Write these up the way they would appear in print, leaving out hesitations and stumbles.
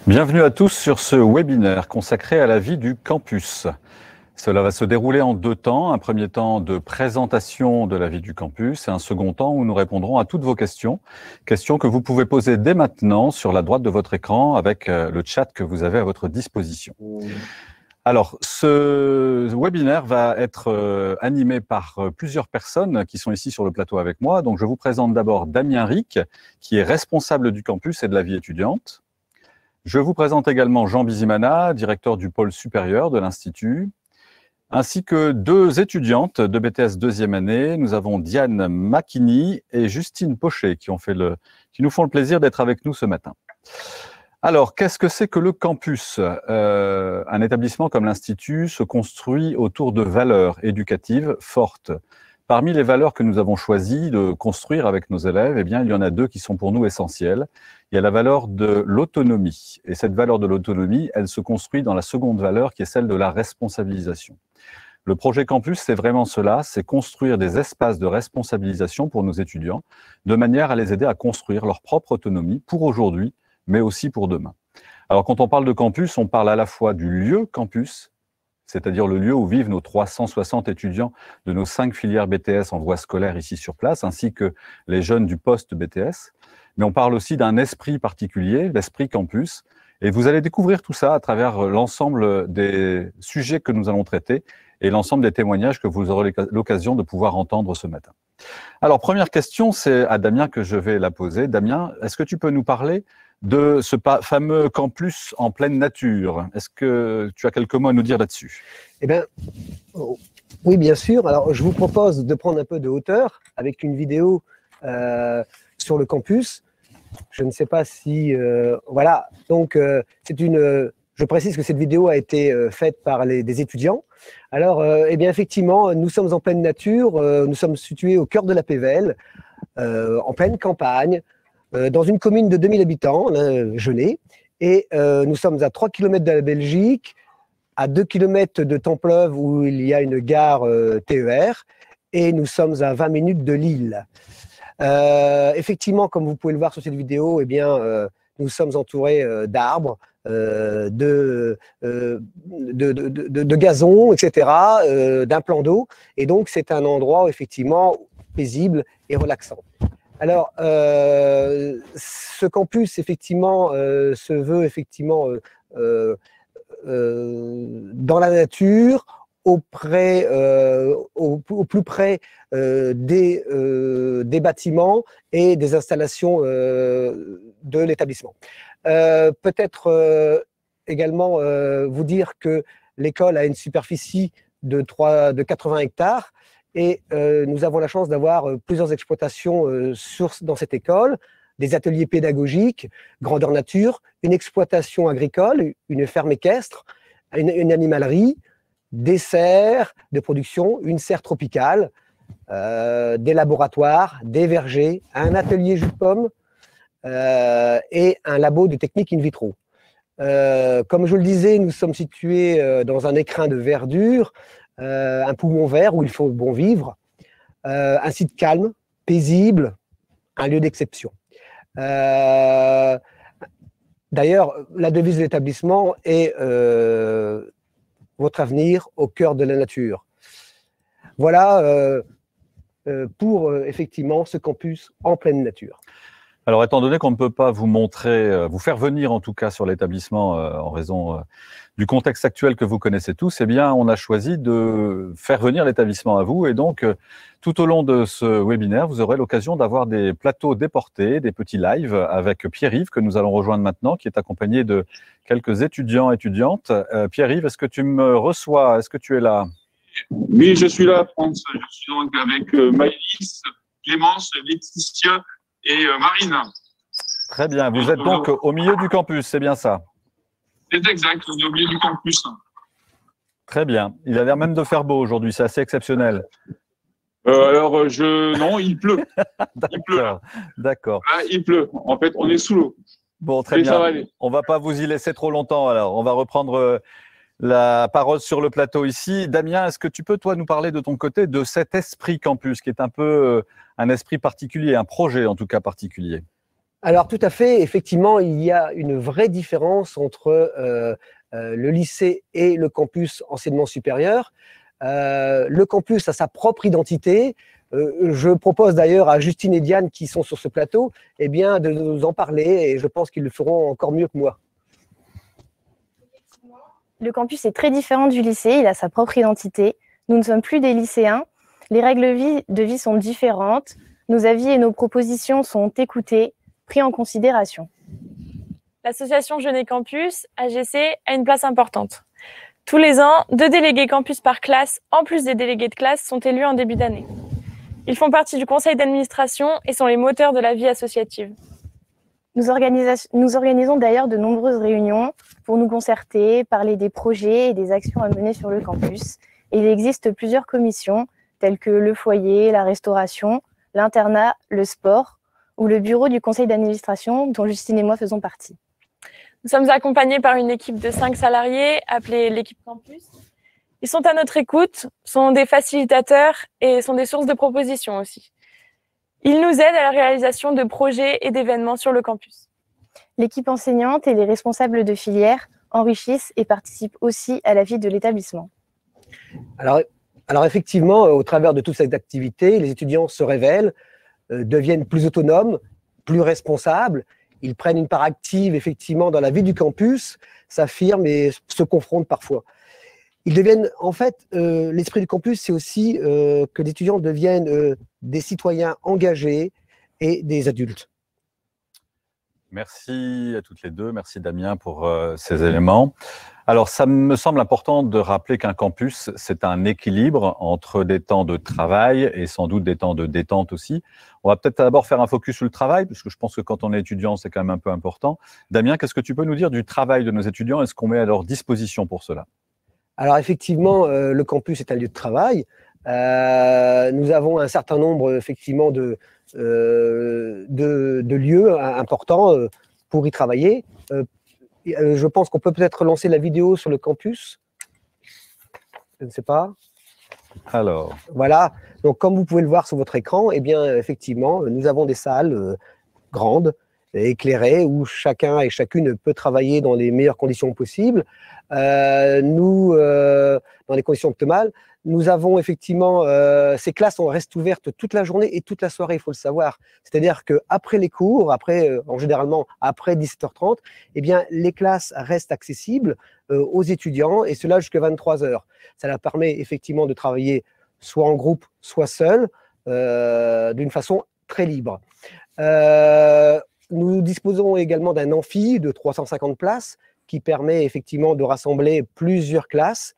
Bienvenue à tous sur ce webinaire consacré à la vie du campus. Cela va se dérouler en deux temps. Un premier temps de présentation de la vie du campus et un second temps où nous répondrons à toutes vos questions. Questions que vous pouvez poser dès maintenant sur la droite de votre écran avec le chat que vous avez à votre disposition. Alors, ce webinaire va être animé par plusieurs personnes qui sont ici sur le plateau avec moi. Donc, je vous présente d'abord Damien Ric, qui est responsable du campus et de la vie étudiante. Je vous présente également Jean Bizimana, directeur du pôle supérieur de l'Institut, ainsi que deux étudiantes de BTS deuxième année. Nous avons Diane Macchini et Justine Pochet qui nous font le plaisir d'être avec nous ce matin. Alors, qu'est-ce que c'est que le campus ? Un établissement comme l'Institut se construit autour de valeurs éducatives fortes. Parmi les valeurs que nous avons choisi de construire avec nos élèves, eh bien, il y en a deux qui sont pour nous essentielles. Il y a la valeur de l'autonomie. Et cette valeur de l'autonomie, elle se construit dans la seconde valeur qui est celle de la responsabilisation. Le projet campus, c'est vraiment cela, c'est construire des espaces de responsabilisation pour nos étudiants, de manière à les aider à construire leur propre autonomie pour aujourd'hui, mais aussi pour demain. Alors, quand on parle de campus, on parle à la fois du lieu campus, c'est-à-dire le lieu où vivent nos 360 étudiants de nos 5 filières BTS en voie scolaire ici sur place, ainsi que les jeunes du poste BTS. Mais on parle aussi d'un esprit particulier, l'esprit campus. Et vous allez découvrir tout ça à travers l'ensemble des sujets que nous allons traiter et l'ensemble des témoignages que vous aurez l'occasion de pouvoir entendre ce matin. Alors, première question, c'est à Damien que je vais la poser. Damien, est-ce que tu peux nous parler de ce fameux campus en pleine nature? Est-ce que tu as quelques mots à nous dire là-dessus? Eh bien, oui, bien sûr. Alors, je vous propose de prendre un peu de hauteur avec une vidéo sur le campus. Je ne sais pas si... voilà, donc je précise que cette vidéo a été faite par des étudiants. Alors, eh bien, effectivement, nous sommes en pleine nature. Nous sommes situés au cœur de la Pévèle, en pleine campagne, dans une commune de 2000 habitants, Genêt, et nous sommes à 3 km de la Belgique, à 2 km de Templeuve où il y a une gare TER, et nous sommes à 20 minutes de Lille. Effectivement, comme vous pouvez le voir sur cette vidéo, eh bien, nous sommes entourés d'arbres, de gazon, etc., d'un plan d'eau, et donc c'est un endroit effectivement paisible et relaxant. Alors, ce campus, effectivement, se veut effectivement dans la nature, au plus près des bâtiments et des installations de l'établissement. Peut-être également vous dire que l'école a une superficie de 80 hectares. Et nous avons la chance d'avoir plusieurs exploitations dans cette école, des ateliers pédagogiques, grandeur nature, une exploitation agricole, une ferme équestre, une animalerie, des serres de production, une serre tropicale, des laboratoires, des vergers, un atelier jus de pomme et un labo de technique in vitro. Comme je le disais, nous sommes situés dans un écrin de verdure, un poumon vert où il faut bon vivre, un site calme, paisible, un lieu d'exception. D'ailleurs, la devise de l'établissement est votre avenir au cœur de la nature. Voilà pour effectivement ce campus en pleine nature. Alors, étant donné qu'on ne peut pas vous montrer, vous faire venir en tout cas sur l'établissement en raison du contexte actuel que vous connaissez tous, eh bien, on a choisi de faire venir l'établissement à vous. Et donc, tout au long de ce webinaire, vous aurez l'occasion d'avoir des plateaux déportés, des petits lives avec Pierre-Yves, que nous allons rejoindre maintenant, qui est accompagné de quelques étudiants et étudiantes. Pierre-Yves, est-ce que tu me reçois? Est-ce que tu es là? Oui, je suis là, France. Je suis donc avec Maëlys, Clémence, Laetitia et Marine. Très bien. Vous êtes donc au milieu du campus, c'est bien ça? C'est exact, on est au milieu du campus. Très bien. Il a l'air même de faire beau aujourd'hui, c'est assez exceptionnel. Non, il pleut. D'accord. Ah, il pleut. En fait, on est sous l'eau. Bon, très bien. On ne va pas vous y laisser trop longtemps alors. On va reprendre la parole sur le plateau ici. Damien, est-ce que tu peux, toi, nous parler de ton côté de cet esprit campus qui est un peu un esprit particulier, un projet en tout cas particulier? Alors tout à fait, effectivement, il y a une vraie différence entre le lycée et le campus enseignement supérieur. Le campus a sa propre identité. Je propose d'ailleurs à Justine et Diane qui sont sur ce plateau eh bien, de nous en parler et je pense qu'ils le feront encore mieux que moi. Le campus est très différent du lycée, il a sa propre identité. Nous ne sommes plus des lycéens. Les règles de vie sont différentes. Nos avis et nos propositions sont écoutées, pris en considération. L'association Jeunet Campus, AGC, a une place importante. Tous les ans, 2 délégués campus par classe, en plus des délégués de classe, sont élus en début d'année. Ils font partie du conseil d'administration et sont les moteurs de la vie associative. Nous organisons d'ailleurs de nombreuses réunions pour nous concerter, parler des projets et des actions à mener sur le campus. Et il existe plusieurs commissions, telles que le foyer, la restauration, l'internat, le sport ou le bureau du conseil d'administration dont Justine et moi faisons partie. Nous sommes accompagnés par une équipe de 5 salariés appelée l'équipe campus. Ils sont à notre écoute, sont des facilitateurs et sont des sources de propositions aussi. Ils nous aident à la réalisation de projets et d'événements sur le campus. L'équipe enseignante et les responsables de filière enrichissent et participent aussi à la vie de l'établissement. Alors effectivement, au travers de toute cette activité, les étudiants se révèlent, deviennent plus autonomes, plus responsables. Ils prennent une part active effectivement dans la vie du campus, s'affirment et se confrontent parfois. Ils deviennent, en fait, l'esprit du campus, c'est aussi que les étudiants deviennent des citoyens engagés et des adultes. Merci à toutes les deux. Merci Damien pour ces éléments. Alors, ça me semble important de rappeler qu'un campus, c'est un équilibre entre des temps de travail et sans doute des temps de détente aussi. On va peut-être d'abord faire un focus sur le travail, parce que je pense que quand on est étudiant, c'est quand même un peu important. Damien, qu'est-ce que tu peux nous dire du travail de nos étudiants et ce qu'on met à leur disposition pour cela? Alors effectivement, le campus est un lieu de travail. Nous avons un certain nombre effectivement de lieux importants pour y travailler. Je pense qu'on peut peut-être lancer la vidéo sur le campus. Je ne sais pas. Alors. Voilà. Donc comme vous pouvez le voir sur votre écran, eh bien effectivement, nous avons des salles grandes, éclairées, où chacun et chacune peut travailler dans les meilleures conditions possibles. Dans les conditions optimales, nous avons effectivement, ces classes restent ouvertes toute la journée et toute la soirée, il faut le savoir. C'est-à-dire qu'après les cours, généralement après 17h30, eh bien, les classes restent accessibles aux étudiants, et cela jusqu'à 23h. Ça leur permet effectivement de travailler soit en groupe, soit seul, d'une façon très libre. Nous disposons également d'un amphi de 350 places qui permet effectivement de rassembler plusieurs classes,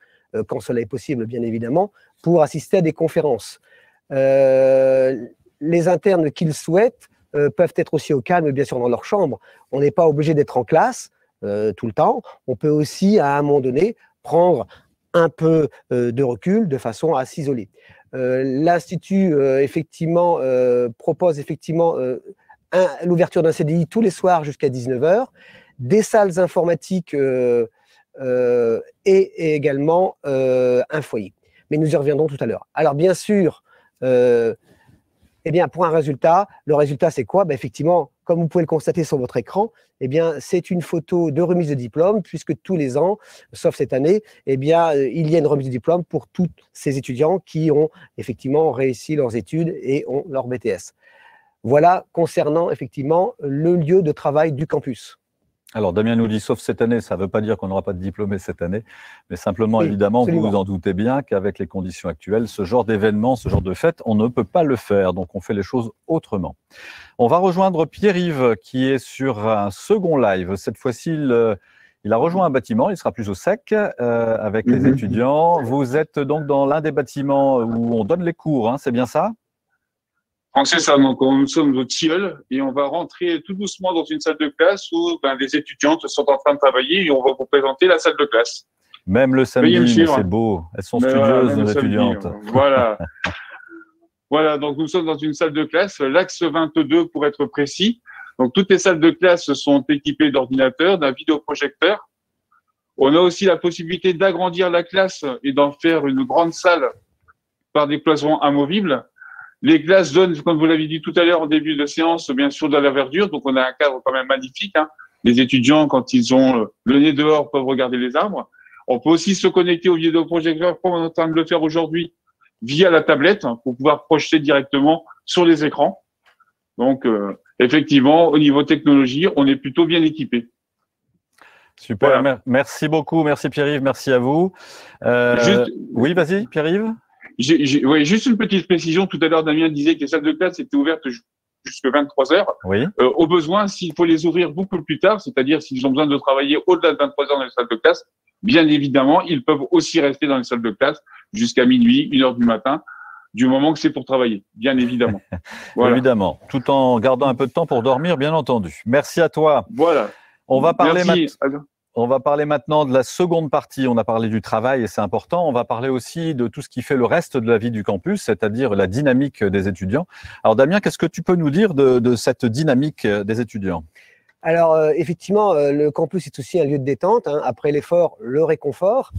quand cela est possible bien évidemment, pour assister à des conférences. Les internes qui le souhaitent peuvent être aussi au calme, bien sûr, dans leur chambre. On n'est pas obligé d'être en classe tout le temps. On peut aussi, à un moment donné, prendre un peu de recul de façon à s'isoler. L'Institut effectivement propose effectivement l'ouverture d'un CDI tous les soirs jusqu'à 19h, des salles informatiques et également un foyer. Mais nous y reviendrons tout à l'heure. Alors bien sûr, eh bien, pour un résultat, le résultat c'est quoi? Effectivement, comme vous pouvez le constater sur votre écran, eh bien, c'est une photo de remise de diplôme, puisque tous les ans, sauf cette année, eh bien, il y a une remise de diplôme pour tous ces étudiants qui ont effectivement réussi leurs études et ont leur BTS. Voilà concernant effectivement le lieu de travail du campus. Alors Damien nous dit, sauf cette année, ça ne veut pas dire qu'on n'aura pas de diplômés cette année, mais simplement, oui, évidemment, absolument. Vous vous en doutez bien qu'avec les conditions actuelles, ce genre d'événement, ce genre de fête, on ne peut pas le faire, donc on fait les choses autrement. On va rejoindre Pierre-Yves qui est sur un second live. Cette fois-ci, il a rejoint un bâtiment, il sera plus au sec avec les étudiants. Vous êtes donc dans l'un des bâtiments où on donne les cours, hein, c'est bien ça? C'est ça, donc nous sommes au tilleul et on va rentrer tout doucement dans une salle de classe où les étudiantes sont en train de travailler et on va vous présenter la salle de classe. Même le samedi, c'est beau, elles sont studieuses, nos étudiantes. Voilà. Voilà, donc nous sommes dans une salle de classe, l'axe 22 pour être précis. Donc toutes les salles de classe sont équipées d'ordinateurs, d'un vidéoprojecteur. On a aussi la possibilité d'agrandir la classe et d'en faire une grande salle par des cloisons amovibles. Les classes donnent, comme vous l'avez dit tout à l'heure en début de séance, bien sûr de la verdure. Donc on a un cadre quand même magnifique. Hein. Les étudiants, quand ils ont le nez dehors, peuvent regarder les arbres. On peut aussi se connecter au vidéoprojecteur comme on est en train de le faire aujourd'hui via la tablette pour pouvoir projeter directement sur les écrans. Donc effectivement, au niveau technologie, on est plutôt bien équipé. Super, voilà. Merci beaucoup, merci Pierre-Yves, merci à vous. Oui, vas-y Pierre-Yves. Oui, juste une petite précision. Tout à l'heure, Damien disait que les salles de classe étaient ouvertes jusqu'à 23 heures. Oui. Au besoin, s'il faut les ouvrir beaucoup plus tard, c'est-à-dire s'ils ont besoin de travailler au-delà de 23 heures dans les salles de classe, bien évidemment, ils peuvent aussi rester dans les salles de classe jusqu'à minuit, 1 heure du matin, du moment que c'est pour travailler, bien évidemment. Voilà. Évidemment, tout en gardant un peu de temps pour dormir, bien entendu. Merci à toi. Voilà. On va parler maintenant de la seconde partie. On a parlé du travail et c'est important. On va parler aussi de tout ce qui fait le reste de la vie du campus, c'est-à-dire la dynamique des étudiants. Alors Damien, qu'est-ce que tu peux nous dire de cette dynamique des étudiants ? Alors effectivement, le campus est aussi un lieu de détente. Hein. Après l'effort, le réconfort.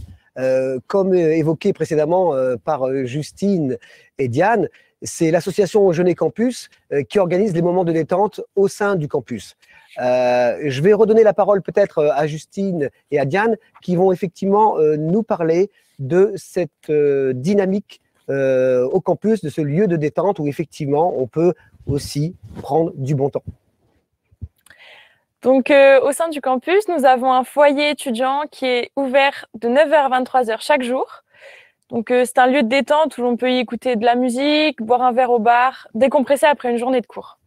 Comme évoqué précédemment par Justine et Diane, c'est l'association Jeunet Campus qui organise les moments de détente au sein du campus. Je vais redonner la parole peut-être à Justine et à Diane qui vont effectivement nous parler de cette dynamique au campus, de ce lieu de détente où effectivement on peut aussi prendre du bon temps. Donc, au sein du campus, nous avons un foyer étudiant qui est ouvert de 9h à 23h chaque jour. Donc, c'est un lieu de détente où l'on peut y écouter de la musique, boire un verre au bar, décompresser après une journée de cours.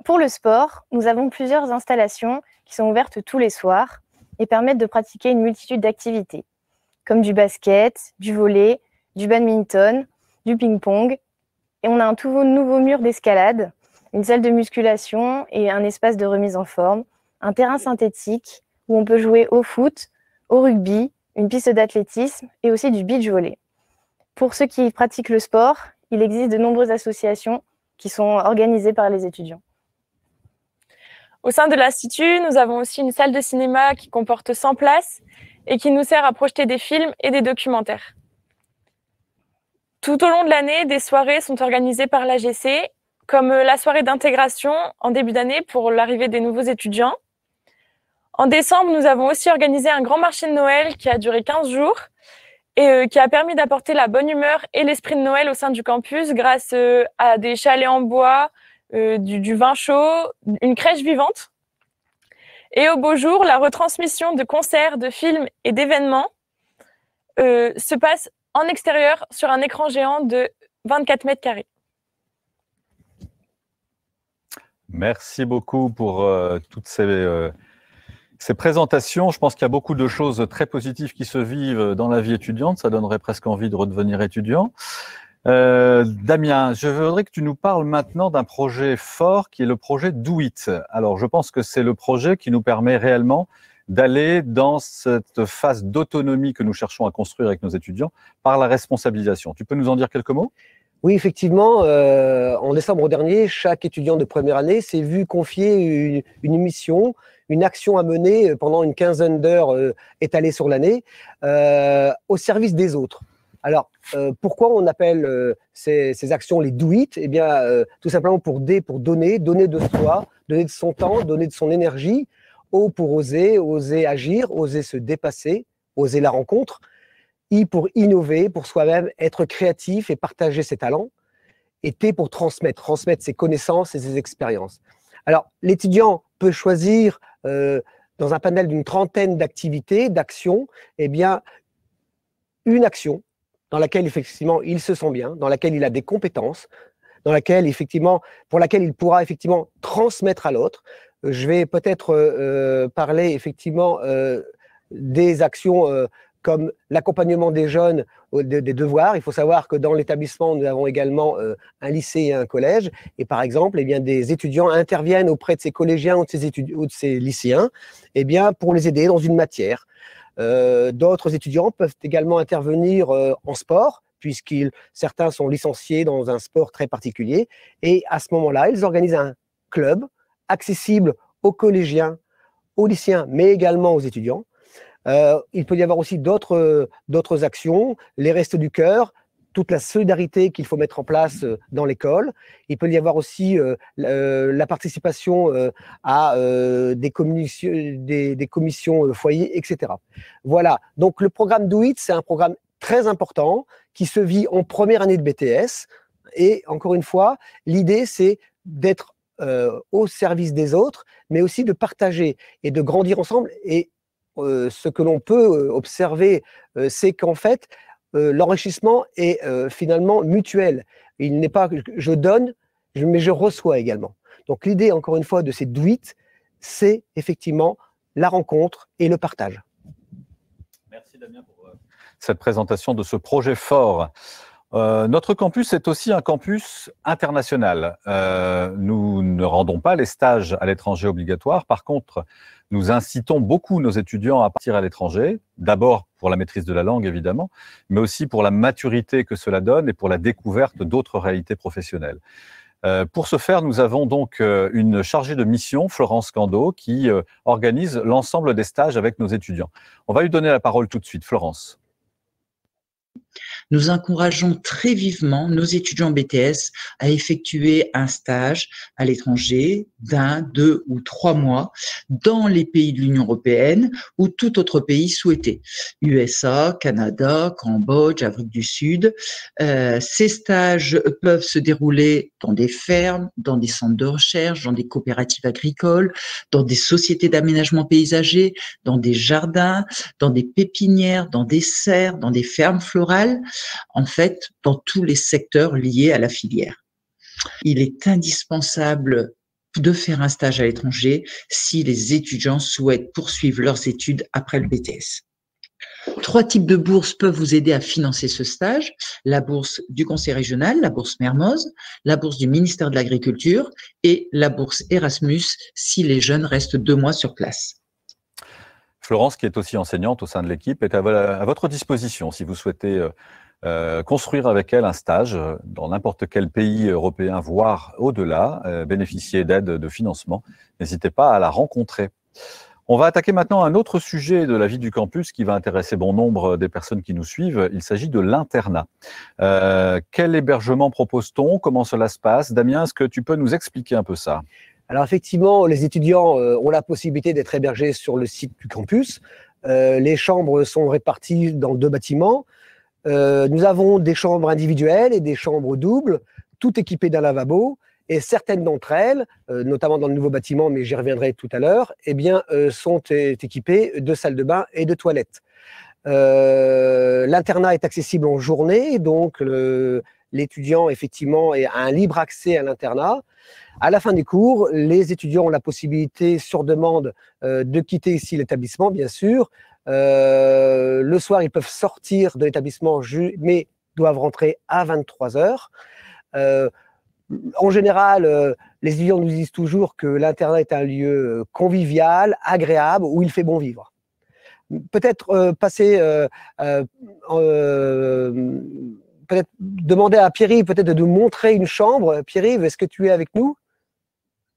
Pour le sport, nous avons plusieurs installations qui sont ouvertes tous les soirs et permettent de pratiquer une multitude d'activités, comme du basket, du volley, du badminton, du ping-pong. Et on a un tout nouveau mur d'escalade, une salle de musculation et un espace de remise en forme, un terrain synthétique où on peut jouer au foot, au rugby, une piste d'athlétisme et aussi du beach volley. Pour ceux qui pratiquent le sport, il existe de nombreuses associations qui sont organisées par les étudiants. Au sein de l'Institut, nous avons aussi une salle de cinéma qui comporte 100 places et qui nous sert à projeter des films et des documentaires. Tout au long de l'année, des soirées sont organisées par l'AGC, comme la soirée d'intégration en début d'année pour l'arrivée des nouveaux étudiants. En décembre, nous avons aussi organisé un grand marché de Noël qui a duré 15 jours et qui a permis d'apporter la bonne humeur et l'esprit de Noël au sein du campus grâce à des chalets en bois, du vin chaud, une crèche vivante. Et au beau jour, la retransmission de concerts, de films et d'événements se passe en extérieur sur un écran géant de 24 mètres carrés. Merci beaucoup pour toutes ces présentations. Je pense qu'il y a beaucoup de choses très positives qui se vivent dans la vie étudiante. Ça donnerait presque envie de redevenir étudiant. Damien, je voudrais que tu nous parles maintenant d'un projet fort qui est le projet Do It. Alors, je pense que c'est le projet qui nous permet réellement d'aller dans cette phase d'autonomie que nous cherchons à construire avec nos étudiants par la responsabilisation. Tu peux nous en dire quelques mots ? Oui, effectivement, en décembre dernier, chaque étudiant de première année s'est vu confier une mission, une action à mener pendant une quinzaine d'heures étalées sur l'année au service des autres. Alors, pourquoi on appelle ces actions les Do It ? Eh bien, tout simplement pour donner de soi, donner de son temps, donner de son énergie, pour oser agir, oser se dépasser, oser la rencontre, pour innover, pour soi-même être créatif et partager ses talents, et T pour transmettre ses connaissances et ses expériences. Alors, l'étudiant peut choisir dans un panel d'une trentaine d'activités, d'actions, eh bien, une action dans laquelle effectivement il se sent bien, dans laquelle il a des compétences, dans laquelle effectivement, pour laquelle il pourra effectivement transmettre à l'autre. Je vais peut-être parler effectivement des actions comme l'accompagnement des jeunes des devoirs. Il faut savoir que dans l'établissement, nous avons également un lycée et un collège. Et par exemple, eh bien, des étudiants interviennent auprès de ces collégiens ou de ces lycéens eh bien, pour les aider dans une matière. D'autres étudiants peuvent également intervenir en sport, certains sont licenciés dans un sport très particulier. Et à ce moment-là, ils organisent un club accessible aux collégiens, aux lycéens, mais également aux étudiants, Il peut y avoir aussi d'autres actions, les Restos du Cœur, toute la solidarité qu'il faut mettre en place dans l'école. Il peut y avoir aussi la participation à des commissions foyers, etc. Voilà, donc le programme Do It, c'est un programme très important qui se vit en première année de BTS. Et encore une fois, l'idée, c'est d'être au service des autres, mais aussi de partager et de grandir ensemble. Et ce que l'on peut observer, c'est qu'en fait, l'enrichissement est finalement mutuel. Il n'est pas je donne, mais je reçois également. Donc l'idée, encore une fois, de ces Do It, c'est effectivement la rencontre et le partage. Merci Damien pour cette présentation de ce projet fort. Notre campus est aussi un campus international. Nous ne rendons pas les stages à l'étranger obligatoires. Par contre, nous incitons beaucoup nos étudiants à partir à l'étranger, d'abord pour la maîtrise de la langue évidemment, mais aussi pour la maturité que cela donne et pour la découverte d'autres réalités professionnelles. Pour ce faire, nous avons donc une chargée de mission, Florence Cando, qui organise l'ensemble des stages avec nos étudiants. On va lui donner la parole tout de suite. Florence. Nous encourageons très vivement nos étudiants BTS à effectuer un stage à l'étranger d'1, 2 ou 3 mois dans les pays de l'Union européenne ou tout autre pays souhaité. USA, Canada, Cambodge, Afrique du Sud. Ces stages peuvent se dérouler dans des fermes, dans des centres de recherche, dans des coopératives agricoles, dans des sociétés d'aménagement paysager, dans des jardins, dans des pépinières, dans des serres, dans des fermes florales, en fait, dans tous les secteurs liés à la filière. Il est indispensable de faire un stage à l'étranger si les étudiants souhaitent poursuivre leurs études après le BTS. 3 types de bourses peuvent vous aider à financer ce stage. La bourse du Conseil régional, la bourse Mermoz, la bourse du ministère de l'Agriculture et la bourse Erasmus si les jeunes restent 2 mois sur place. Florence, qui est aussi enseignante au sein de l'équipe, est à votre disposition si vous souhaitez construire avec elle un stage dans n'importe quel pays européen, voire au-delà, bénéficier d'aide, de financement. N'hésitez pas à la rencontrer. On va attaquer maintenant un autre sujet de la vie du campus qui va intéresser bon nombre des personnes qui nous suivent. Il s'agit de l'internat. Quel hébergement propose-t-on? Comment cela se passe? Damien, est-ce que tu peux nous expliquer un peu ça? Alors effectivement, les étudiants ont la possibilité d'être hébergés sur le site du campus. Les chambres sont réparties dans 2 bâtiments. Nous avons des chambres individuelles et des chambres doubles, toutes équipées d'un lavabo. Et certaines d'entre elles, notamment dans le nouveau bâtiment, mais j'y reviendrai tout à l'heure, eh bien, sont équipées de salles de bain et de toilettes. L'internat est accessible en journée, donc l'étudiant effectivement a un libre accès à l'internat. À la fin des cours, les étudiants ont la possibilité, sur demande, de quitter ici l'établissement, bien sûr. Le soir, ils peuvent sortir de l'établissement, mais doivent rentrer à 23h. En général, les étudiants nous disent toujours que l'internat est un lieu convivial, agréable, où il fait bon vivre. Peut-être peut-être demander à Pierre-Yves peut-être de nous montrer une chambre. Pierre-Yves, est-ce que tu es avec nous?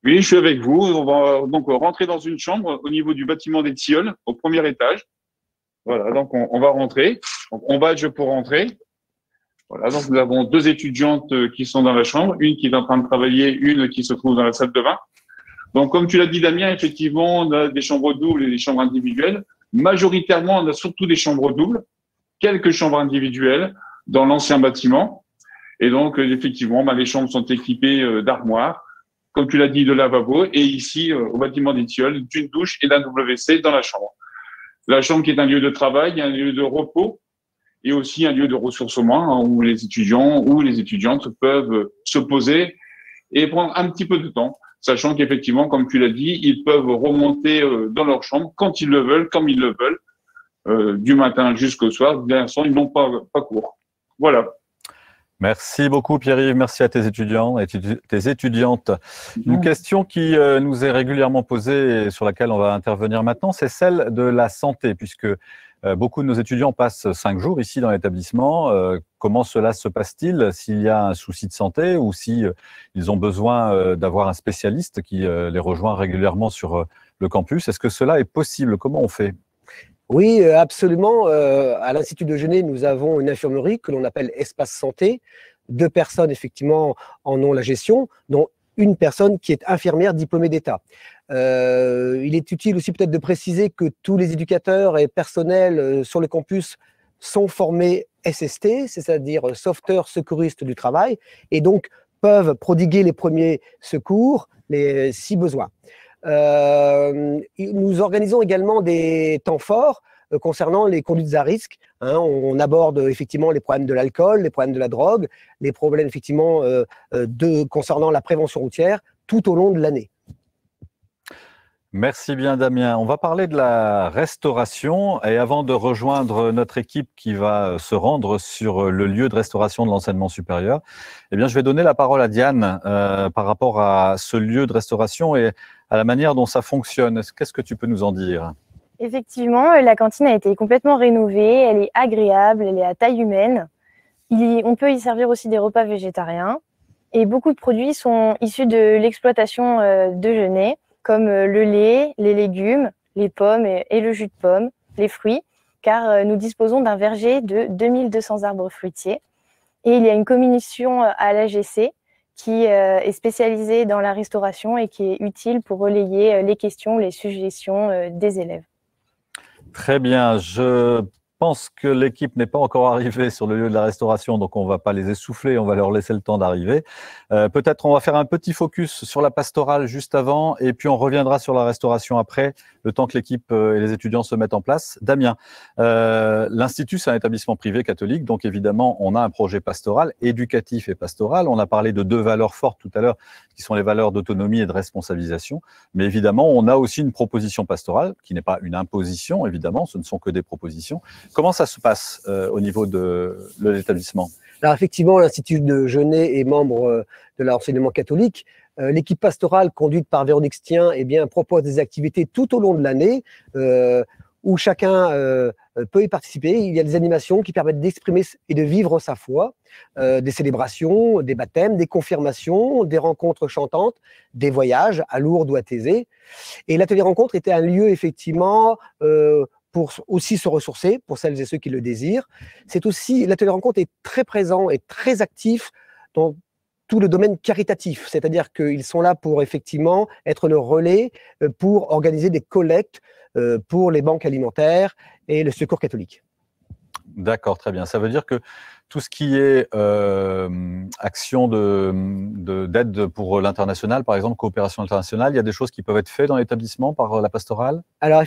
Oui, je suis avec vous. On va donc rentrer dans une chambre au niveau du bâtiment des Tilleuls, au premier étage. Voilà, donc on va rentrer. Donc, on badge pour rentrer. Voilà, donc nous avons 2 étudiantes qui sont dans la chambre, une qui est en train de travailler, une qui se trouve dans la salle de bain. Donc, comme tu l'as dit, Damien, effectivement, on a des chambres doubles et des chambres individuelles. Majoritairement, on a surtout des chambres doubles, quelques chambres individuelles dans l'ancien bâtiment. Et donc, effectivement, les chambres sont équipées d'armoires, comme tu l'as dit, de lavabo, et ici, au bâtiment des Tilleuls, d'une douche et d'un WC dans la chambre. La chambre qui est un lieu de travail, un lieu de repos, et aussi un lieu de ressourcement où les étudiants ou les étudiantes peuvent se poser et prendre un petit peu de temps, sachant qu'effectivement, comme tu l'as dit, ils peuvent remonter dans leur chambre quand ils le veulent, comme ils le veulent, du matin jusqu'au soir. De toute façon, ils n'ont pas cours. Voilà. Merci beaucoup Pierre-Yves, merci à tes étudiants et tes étudiantes. Une question qui nous est régulièrement posée et sur laquelle on va intervenir maintenant, c'est celle de la santé, puisque beaucoup de nos étudiants passent 5 jours ici dans l'établissement. Comment cela se passe-t-il s'il y a un souci de santé ou si ils ont besoin d'avoir un spécialiste qui les rejoint régulièrement sur le campus? Est-ce que cela est possible? Comment on fait? Oui, absolument. À l'Institut de Genève, nous avons une infirmerie que l'on appelle Espace Santé. 2 personnes, effectivement, en ont la gestion, dont une personne qui est infirmière diplômée d'État. Il est utile aussi peut-être de préciser que tous les éducateurs et personnels sur le campus sont formés SST, c'est-à-dire sauveteurs secouristes du travail, et donc peuvent prodiguer les premiers secours si besoin. Nous organisons également des temps forts concernant les conduites à risque. On aborde effectivement les problèmes de l'alcool, les problèmes de la drogue, les problèmes effectivement concernant la prévention routière tout au long de l'année. Merci bien Damien. On va parler de la restauration et avant de rejoindre notre équipe qui va se rendre sur le lieu de restauration de l'enseignement supérieur, eh bien, je vais donner la parole à Diane par rapport à ce lieu de restauration et à la manière dont ça fonctionne. Qu'est-ce que tu peux nous en dire ? Effectivement, la cantine a été complètement rénovée, elle est agréable, elle est à taille humaine. On peut y servir aussi des repas végétariens et beaucoup de produits sont issus de l'exploitation de Genève, comme le lait, les légumes, les pommes et le jus de pomme, les fruits, car nous disposons d'un verger de 2200 arbres fruitiers. Et il y a une commission à l'AGC qui est spécialisée dans la restauration et qui est utile pour relayer les questions, les suggestions des élèves. Très bien, je pense que l'équipe n'est pas encore arrivée sur le lieu de la restauration, donc on ne va pas les essouffler, on va leur laisser le temps d'arriver. Peut-être on va faire un petit focus sur la pastorale juste avant, et puis on reviendra sur la restauration après, le temps que l'équipe et les étudiants se mettent en place. Damien, l'Institut, c'est un établissement privé catholique, donc évidemment, on a un projet pastoral, éducatif et pastoral. On a parlé de 2 valeurs fortes tout à l'heure, qui sont les valeurs d'autonomie et de responsabilisation. Mais évidemment, on a aussi une proposition pastorale, qui n'est pas une imposition, évidemment, ce ne sont que des propositions. Comment ça se passe au niveau de l'établissement ? Alors effectivement, l'Institut de Genève est membre de l'enseignement catholique. L'équipe pastorale conduite par Véronique Stien propose des activités tout au long de l'année où chacun peut y participer. Il y a des animations qui permettent d'exprimer et de vivre sa foi, des célébrations, des baptêmes, des confirmations, des rencontres chantantes, des voyages à Lourdes ou à Thésée. Et l'atelier rencontre était un lieu effectivement pour aussi se ressourcer, pour celles et ceux qui le désirent. C'est aussi, l'atelier rencontre est très présent et très actif dans tout le domaine caritatif, c'est-à-dire qu'ils sont là pour effectivement être le relais pour organiser des collectes pour les banques alimentaires et le Secours catholique. D'accord, très bien. Ça veut dire que tout ce qui est action d'aide pour l'international, par exemple, coopération internationale, il y a des choses qui peuvent être faites dans l'établissement par la pastorale ? Alors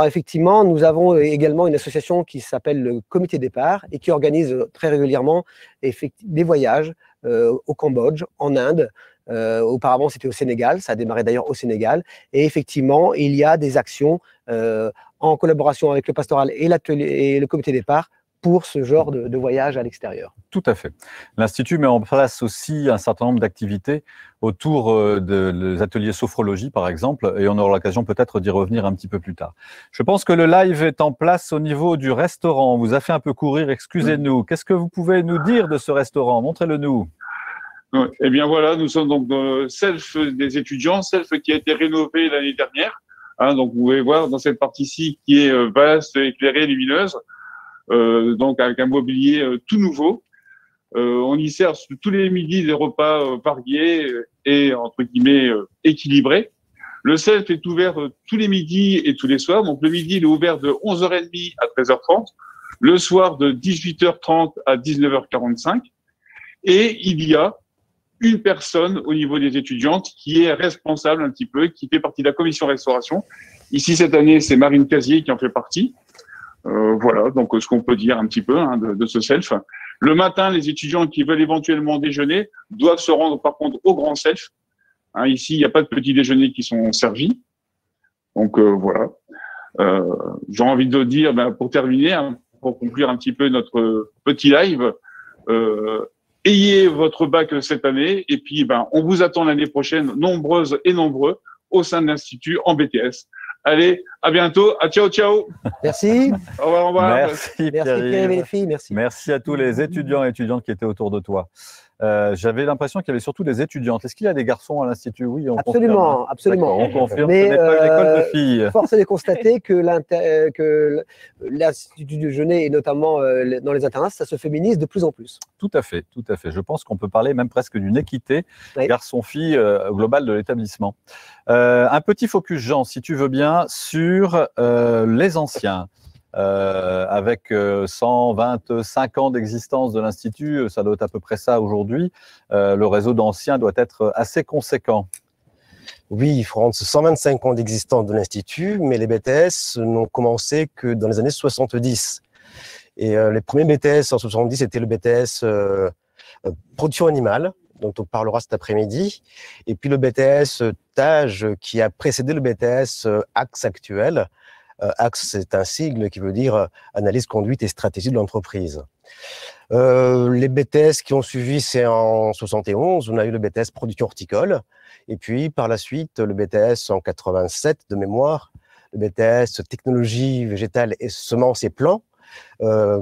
effectivement, nous avons également une association qui s'appelle le Comité Départ et qui organise très régulièrement des voyages au Cambodge, en Inde. Auparavant, c'était au Sénégal, ça a démarré d'ailleurs au Sénégal. Et effectivement, il y a des actions en collaboration avec le pastoral et le Comité Départ pour ce genre de voyage à l'extérieur. Tout à fait. L'Institut met en place aussi un certain nombre d'activités autour des ateliers sophrologie, par exemple, et on aura l'occasion peut-être d'y revenir un petit peu plus tard. Je pense que le live est en place au niveau du restaurant. On vous a fait un peu courir, excusez-nous. Qu'est-ce que vous pouvez nous dire de ce restaurant ? Montrez-le-nous. Eh bien voilà, nous sommes donc dans le self des étudiants, self qui a été rénové l'année dernière. Donc vous pouvez voir dans cette partie-ci qui est vaste, éclairée, lumineuse, donc avec un mobilier tout nouveau. On y sert tous les midis des repas variés et entre guillemets équilibrés. Le self est ouvert tous les midis et tous les soirs. Donc le midi il est ouvert de 11h30 à 13h30, le soir de 18h30 à 19h45. Et il y a une personne au niveau des étudiantes qui est responsable un petit peu, qui fait partie de la commission restauration. Ici, cette année, c'est Marine Casier qui en fait partie. Voilà, donc ce qu'on peut dire un petit peu de ce self. Le matin, les étudiants qui veulent éventuellement déjeuner doivent se rendre par contre au grand self. Ici, il n'y a pas de petits déjeuners qui sont servis. Donc voilà. J'ai envie de dire, pour terminer, pour conclure un petit peu notre petit live, ayez votre bac cette année et puis on vous attend l'année prochaine, nombreuses et nombreux, au sein de l'Institut en BTS. Allez, À bientôt. À ciao, ciao. Merci. Au revoir, au revoir. Merci Merci Pierre-Yves. Pierre et les filles, merci. Merci à tous les étudiants et étudiantes qui étaient autour de toi. J'avais l'impression qu'il y avait surtout des étudiantes. Est-ce qu'il y a des garçons à l'Institut? Oui, on Absolument, confirme. absolument. D'accord, on confirme, Mais, ce n'est pas une école de filles. Force est de constater que l'Institut de Genève, et notamment dans les internats, ça se féminise de plus en plus. Tout à fait, tout à fait. Je pense qu'on peut parler même presque d'une équité Oui. garçon-fille globale de l'établissement. Un petit focus, Jean, si tu veux bien, sur les anciens. Avec 125 ans d'existence de l'Institut, ça doit être à peu près ça aujourd'hui. Le réseau d'anciens doit être assez conséquent. Oui, France, 125 ans d'existence de l'Institut, mais les BTS n'ont commencé que dans les années 70. Et les premiers BTS en 70, c'était le BTS production animale, dont on parlera cet après-midi, et puis le BTS TAGE qui a précédé le BTS AXE actuel. AXE, c'est un sigle qui veut dire analyse, conduite et stratégie de l'entreprise. Les BTS qui ont suivi, c'est en 71, on a eu le BTS production horticole, et puis par la suite, le BTS en 87 de mémoire, le BTS technologie végétale et semences et plants,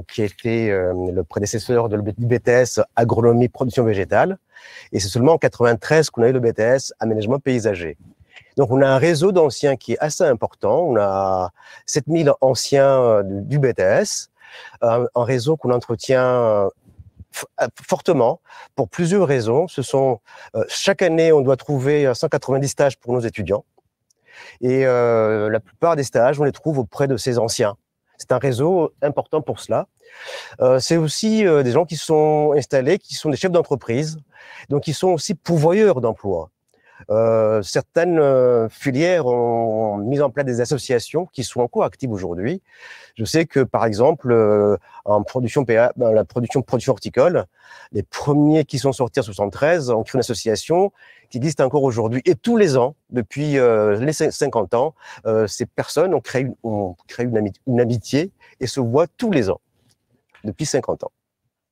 qui était le prédécesseur du BTS agronomie production végétale, et c'est seulement en 93 qu'on a eu le BTS aménagement paysager. Donc, on a un réseau d'anciens qui est assez important. On a 7000 anciens du BTS, un réseau qu'on entretient fortement pour plusieurs raisons. Ce sont, chaque année, on doit trouver 190 stages pour nos étudiants. Et la plupart des stages, on les trouve auprès de ces anciens. C'est un réseau important pour cela. C'est aussi des gens qui sont installés, qui sont des chefs d'entreprise, donc qui sont aussi pourvoyeurs d'emplois. Certaines filières ont mis en place des associations qui sont encore actives aujourd'hui. Je sais que, par exemple, en production la production horticole, les premiers qui sont sortis en 73 ont créé une association qui existe encore aujourd'hui. Et tous les ans, depuis les 50 ans, ces personnes ont créé une amitié et se voient tous les ans, depuis 50 ans.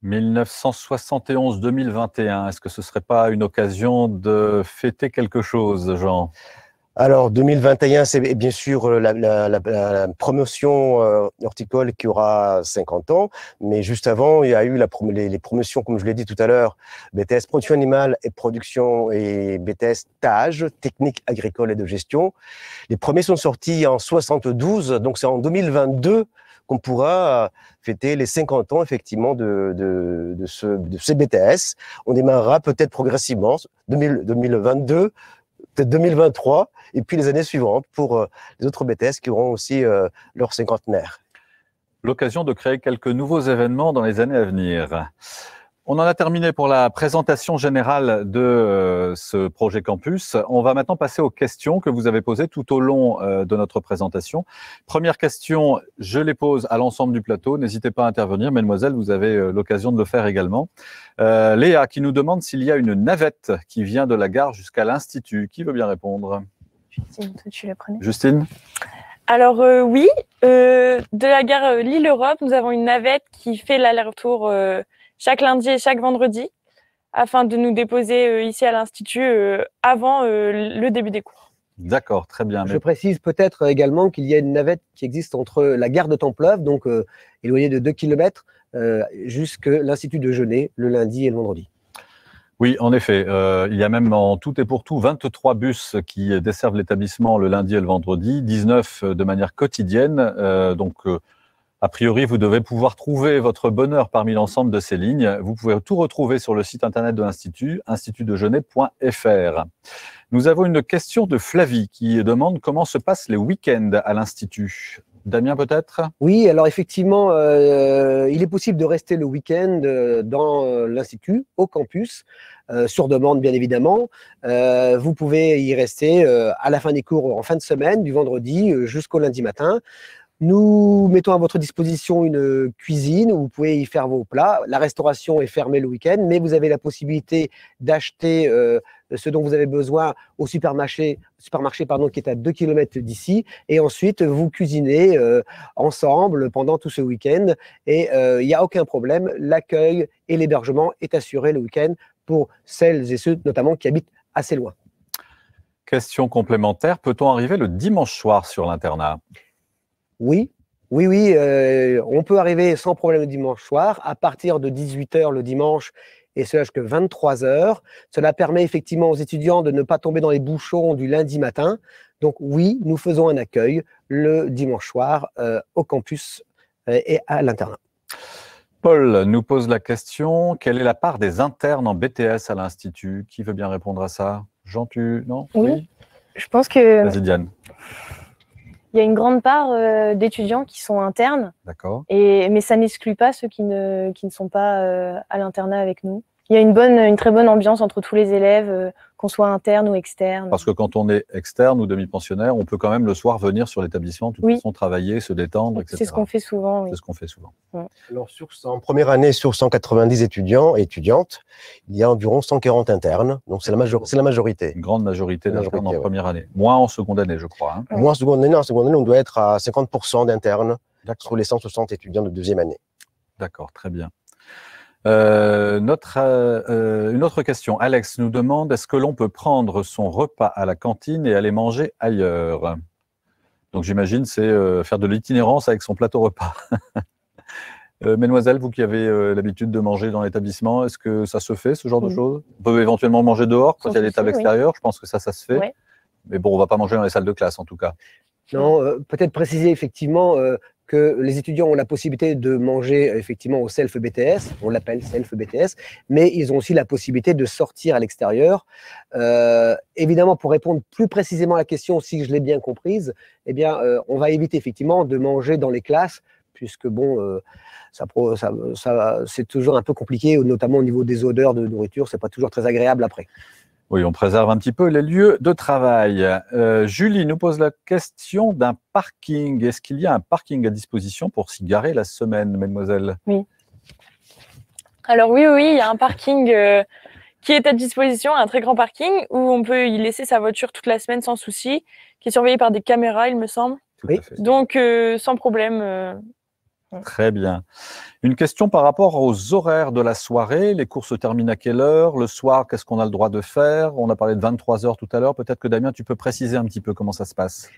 1971-2021, est-ce que ce ne serait pas une occasion de fêter quelque chose, Jean? Alors, 2021, c'est bien sûr la promotion horticole qui aura 50 ans, mais juste avant, il y a eu les promotions, comme je l'ai dit tout à l'heure, BTS production animale et production et BTS TAGE, technique agricole et de gestion. Les premiers sont sortis en 72, donc c'est en 2022 qu'on pourra fêter les 50 ans, effectivement, de ces BTS. On démarrera peut-être progressivement, 2022, peut-être 2023, et puis les années suivantes pour les autres BTS qui auront aussi leur cinquantenaire. L'occasion de créer quelques nouveaux événements dans les années à venir. On en a terminé pour la présentation générale de ce projet campus. On va maintenant passer aux questions que vous avez posées tout au long de notre présentation. Première question, je les pose à l'ensemble du plateau. N'hésitez pas à intervenir, mesdemoiselles, vous avez l'occasion de le faire également. Léa qui nous demande s'il y a une navette qui vient de la gare jusqu'à l'Institut. Qui veut bien répondre? Justine, tu la prenais. Justine? Alors oui, de la gare Lille-Europe, nous avons une navette qui fait l'aller-retour chaque lundi et chaque vendredi, afin de nous déposer ici à l'Institut avant le début des cours. D'accord, très bien. Je précise peut-être également qu'il y a une navette qui existe entre la gare de Templeuve, donc éloignée de 2 km, jusqu'à l'Institut de Genève, le lundi et le vendredi. Oui, en effet. Il y a même en tout et pour tout 23 bus qui desservent l'établissement le lundi et le vendredi, 19 de manière quotidienne. A priori, vous devez pouvoir trouver votre bonheur parmi l'ensemble de ces lignes. Vous pouvez tout retrouver sur le site internet de l'Institut, institutdegenève.fr. Nous avons une question de Flavie qui demande comment se passent les week-ends à l'Institut. Damien, peut-être? Oui, alors effectivement, il est possible de rester le week-end dans l'Institut, au campus, sur demande bien évidemment. Vous pouvez y rester à la fin des cours en fin de semaine, du vendredi jusqu'au lundi matin. Nous mettons à votre disposition une cuisine où vous pouvez y faire vos plats. La restauration est fermée le week-end, mais vous avez la possibilité d'acheter ce dont vous avez besoin au supermarché qui est à 2 km d'ici. Et ensuite, vous cuisinez ensemble pendant tout ce week-end. Et il n'y a aucun problème. L'accueil et l'hébergement est assuré le week-end pour celles et ceux notamment qui habitent assez loin. Question complémentaire, peut-on arriver le dimanche soir sur l'internat? Oui, oui, on peut arriver sans problème le dimanche soir, à partir de 18h le dimanche, et cela jusqu'à 23h. Cela permet effectivement aux étudiants de ne pas tomber dans les bouchons du lundi matin. Donc oui, nous faisons un accueil le dimanche soir au campus et à l'internat. Paul nous pose la question, quelle est la part des internes en BTS à l'Institut? Qui veut bien répondre à ça? Jean, tu... Non? Oui. Je pense que Vas-y, Diane. il y a une grande part d'étudiants qui sont internes, D'accord. mais ça n'exclut pas ceux qui ne sont pas à l'internat avec nous. Il y a une très bonne ambiance entre tous les élèves, qu'on soit interne ou externe. Parce que quand on est externe ou demi-pensionnaire, on peut quand même le soir venir sur l'établissement, de toute façon, travailler, se détendre, etc. C'est ce qu'on fait souvent. Oui. C'est ce qu'on fait souvent. Alors, en première année, sur 190 étudiants et étudiantes, il y a environ 140 internes. Donc, c'est la majorité. Une grande majorité d'internes en ouais. première année. Moins en seconde année, je crois. Hein. Moins en seconde année, on doit être à 50% d'internes sur les 160 étudiants de deuxième année. D'accord, très bien. Une autre question. Alex nous demande, est-ce que l'on peut prendre son repas à la cantine et aller manger ailleurs? Donc j'imagine c'est faire de l'itinérance avec son plateau repas. Mesdemoiselles, vous qui avez l'habitude de manger dans l'établissement, est-ce que ça se fait, ce genre de choses? On peut éventuellement manger dehors quand il y a des tables extérieures, je pense que ça se fait. Mais bon, on ne va pas manger dans les salles de classe en tout cas. Non, peut-être préciser effectivement que les étudiants ont la possibilité de manger effectivement au self-BTS, on l'appelle self-BTS, mais ils ont aussi la possibilité de sortir à l'extérieur. Évidemment, pour répondre plus précisément à la question, si je l'ai bien comprise, eh bien, on va éviter effectivement de manger dans les classes, puisque bon, c'est toujours un peu compliqué, notamment au niveau des odeurs de nourriture, c'est pas toujours très agréable après. Oui, on préserve un petit peu les lieux de travail. Julie nous pose la question d'un parking. Est-ce qu'il y a un parking à disposition pour s'y garer la semaine, mesdemoiselles? Oui. Alors oui, il y a un parking qui est à disposition, un très grand parking où on peut y laisser sa voiture toute la semaine sans souci, qui est surveillé par des caméras, il me semble. Tout à fait. Donc sans problème. Très bien. Une question par rapport aux horaires de la soirée. Les cours se terminent à quelle heure? Le soir, qu'est-ce qu'on a le droit de faire? On a parlé de 23h tout à l'heure. Peut-être que Damien, tu peux préciser un petit peu comment ça se passe.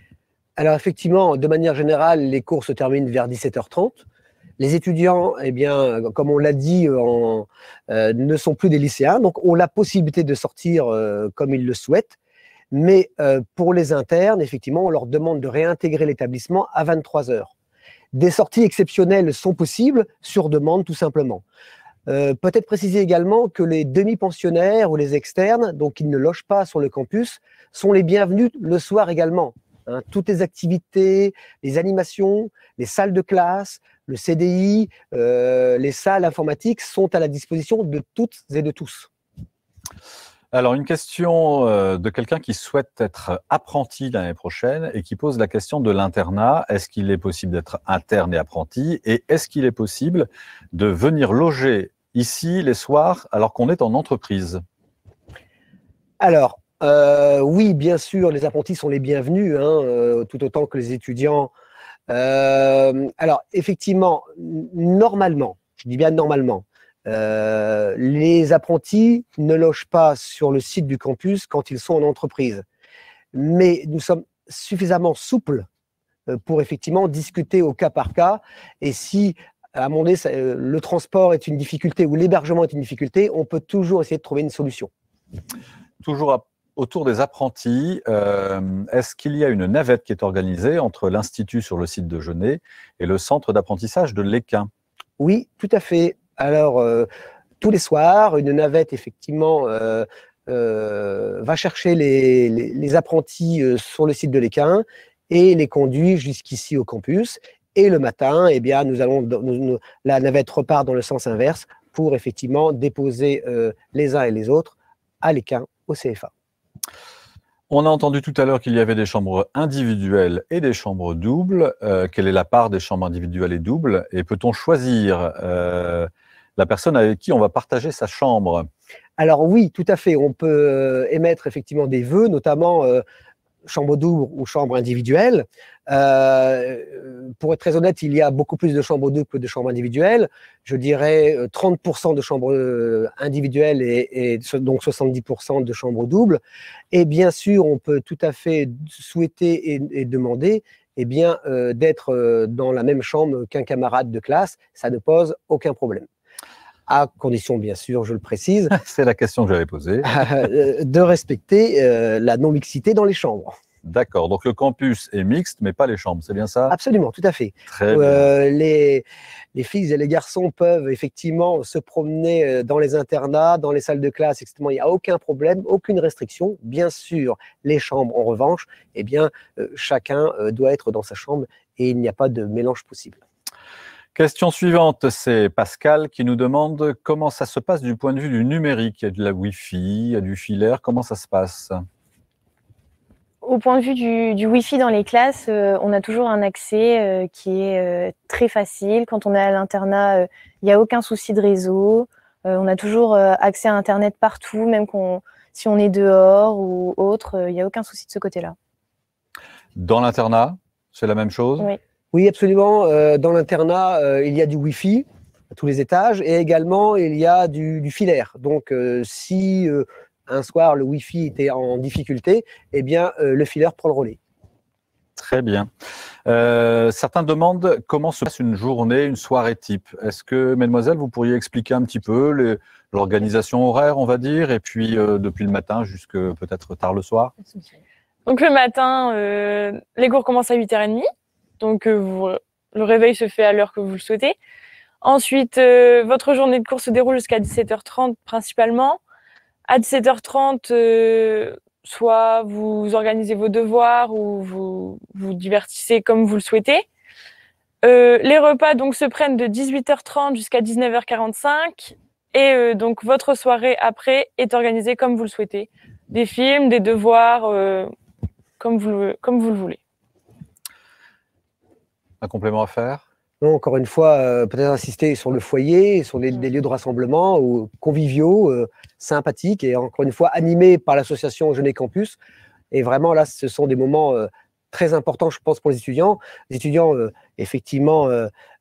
Alors effectivement, de manière générale, les cours se terminent vers 17h30. Les étudiants, eh bien, comme on l'a dit, ne sont plus des lycéens, donc ont la possibilité de sortir comme ils le souhaitent. Mais pour les internes, effectivement, on leur demande de réintégrer l'établissement à 23h. Des sorties exceptionnelles sont possibles sur demande, tout simplement. Peut-être préciser également que les demi-pensionnaires ou les externes, donc qui ne logent pas sur le campus, sont les bienvenus le soir également. Hein, toutes les activités, les animations, les salles de classe, le CDI, les salles informatiques sont à la disposition de toutes et de tous. Alors, une question de quelqu'un qui souhaite être apprenti l'année prochaine et qui pose la question de l'internat. Est-ce qu'il est possible d'être interne et apprenti? Et est-ce qu'il est possible de venir loger ici les soirs alors qu'on est en entreprise? Alors, oui, bien sûr, les apprentis sont les bienvenus, hein, tout autant que les étudiants. Alors, effectivement, normalement, je dis bien normalement, les apprentis ne logent pas sur le site du campus quand ils sont en entreprise. Mais nous sommes suffisamment souples pour effectivement discuter au cas par cas. Et si, à un moment donné, le transport est une difficulté ou l'hébergement est une difficulté, on peut toujours essayer de trouver une solution. Toujours autour des apprentis, est-ce qu'il y a une navette qui est organisée entre l'Institut sur le site de Genêt et le centre d'apprentissage de l'Équin? Oui, tout à fait. Alors, tous les soirs, une navette, effectivement, va chercher les apprentis sur le site de l'Équin et les conduit jusqu'ici au campus. Et le matin, eh bien, la navette repart dans le sens inverse pour effectivement déposer les uns et les autres à l'Équin, au CFA. On a entendu tout à l'heure qu'il y avait des chambres individuelles et des chambres doubles. Quelle est la part des chambres individuelles et doubles? Et peut-on choisir la personne avec qui on va partager sa chambre? Alors oui, tout à fait. On peut émettre effectivement des vœux, notamment chambre double ou chambre individuelle. Pour être très honnête, il y a beaucoup plus de chambres doubles que de chambres individuelles. Je dirais 30% de chambres individuelles et donc 70% de chambres doubles. Et bien sûr, on peut tout à fait souhaiter et demander d'être dans la même chambre qu'un camarade de classe. Ça ne pose aucun problème. À condition, bien sûr, je le précise, C'est la question que j'avais posée. de respecter la non-mixité dans les chambres. D'accord, donc le campus est mixte, mais pas les chambres, c'est bien ça? Absolument, tout à fait. Très bien. Les filles et les garçons peuvent effectivement se promener dans les internats, dans les salles de classe, etc. Il n'y a aucun problème, aucune restriction. Bien sûr, les chambres, en revanche, chacun doit être dans sa chambre et il n'y a pas de mélange possible. Question suivante, c'est Pascal qui nous demande comment ça se passe du point de vue du numérique. Il y a de la Wi-Fi, il y a du filaire, comment ça se passe? Au point de vue du Wi-Fi dans les classes, on a toujours un accès qui est très facile. Quand on est à l'internat, il n'y a aucun souci de réseau. On a toujours accès à Internet partout, même si on est dehors ou autre, il n'y a aucun souci de ce côté-là. Dans l'internat, c'est la même chose? Oui. Oui, absolument. Dans l'internat, il y a du Wi-Fi à tous les étages et également il y a du filaire. Donc, si un soir le Wi-Fi était en difficulté, le filaire prend le relais. Très bien. Certains demandent comment se passe une journée, une soirée type. Est-ce que, mesdemoiselles, vous pourriez expliquer un petit peu l'organisation horaire, on va dire, et puis depuis le matin jusque peut-être tard le soir? Donc le matin, les cours commencent à 8h30. Donc, le réveil se fait à l'heure que vous le souhaitez. Ensuite, votre journée de cours se déroule jusqu'à 17h30 principalement. À 17h30, soit vous organisez vos devoirs ou vous divertissez comme vous le souhaitez. Les repas donc se prennent de 18h30 jusqu'à 19h45. Et donc, votre soirée après est organisée comme vous le souhaitez. Des films, des devoirs, comme vous le voulez. Un complément à faire? Non, encore une fois, peut-être insister sur le foyer, sur des lieux de rassemblement conviviaux, sympathiques et encore une fois animés par l'association Jeunet Campus. Et vraiment là, ce sont des moments très importants, je pense, pour les étudiants. Les étudiants, effectivement,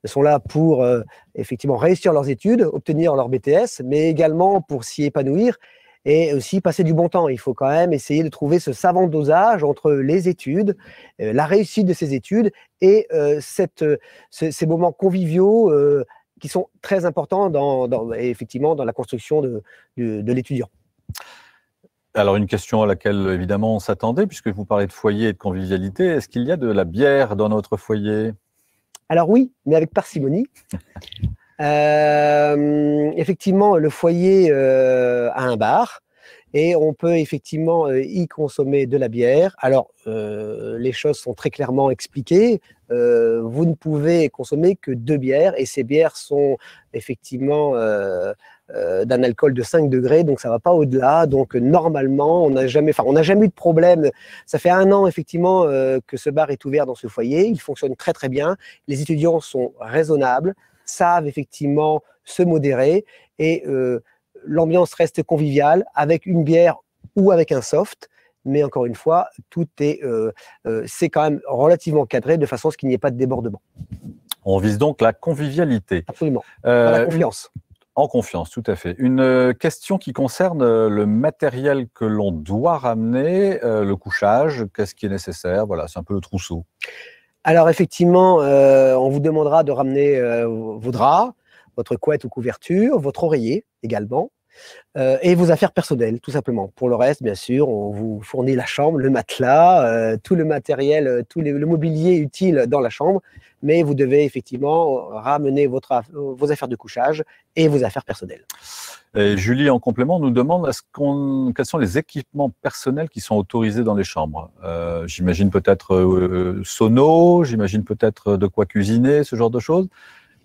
sont là pour effectivement réussir leurs études, obtenir leur BTS, mais également pour s'y épanouir et aussi passer du bon temps. Il faut quand même essayer de trouver ce savant dosage entre les études, la réussite de ces études et ces moments conviviaux qui sont très importants effectivement dans la construction de l'étudiant. Alors, une question à laquelle, évidemment, on s'attendait, puisque vous parlez de foyer et de convivialité. Est-ce qu'il y a de la bière dans notre foyer? Alors oui, mais avec parcimonie. Effectivement, le foyer a un bar et on peut effectivement y consommer de la bière. Alors, les choses sont très clairement expliquées. Vous ne pouvez consommer que 2 bières et ces bières sont effectivement d'un alcool de 5 degrés, donc ça ne va pas au-delà. Donc, normalement, on n'a jamais eu de problème. Ça fait 1 an, effectivement, que ce bar est ouvert dans ce foyer. Il fonctionne très, très bien. Les étudiants sont raisonnables, savent effectivement se modérer et l'ambiance reste conviviale avec une bière ou avec un soft. Mais encore une fois, c'est quand même relativement cadré de façon à ce qu'il n'y ait pas de débordement. On vise donc la convivialité. Absolument. La confiance. En confiance, tout à fait. Une question qui concerne le matériel que l'on doit ramener, le couchage, qu'est-ce qui est nécessaire? Voilà, c'est un peu le trousseau. Alors effectivement, on vous demandera de ramener vos draps, votre couette ou couverture, votre oreiller également, et vos affaires personnelles, tout simplement. Pour le reste, bien sûr, on vous fournit la chambre, le matelas, tout le matériel, le mobilier utile dans la chambre, mais vous devez effectivement ramener vos affaires de couchage et vos affaires personnelles. Et Julie, en complément, nous demande quels sont les équipements personnels qui sont autorisés dans les chambres. J'imagine peut-être sono, j'imagine peut-être de quoi cuisiner, ce genre de choses.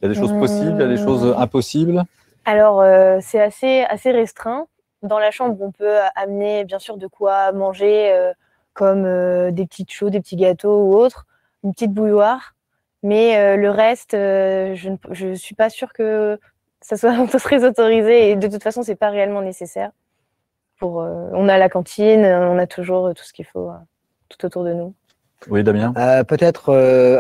Il y a des choses possibles, il y a des choses impossibles. Alors, c'est assez restreint. Dans la chambre, on peut amener bien sûr de quoi manger, comme des petites choses, des petits gâteaux ou autres, une petite bouilloire. Mais le reste, je ne suis pas sûre que ça serait autorisé. Et de toute façon, ce n'est pas réellement nécessaire. On a la cantine, on a toujours tout ce qu'il faut tout autour de nous. Oui, Damien. Peut-être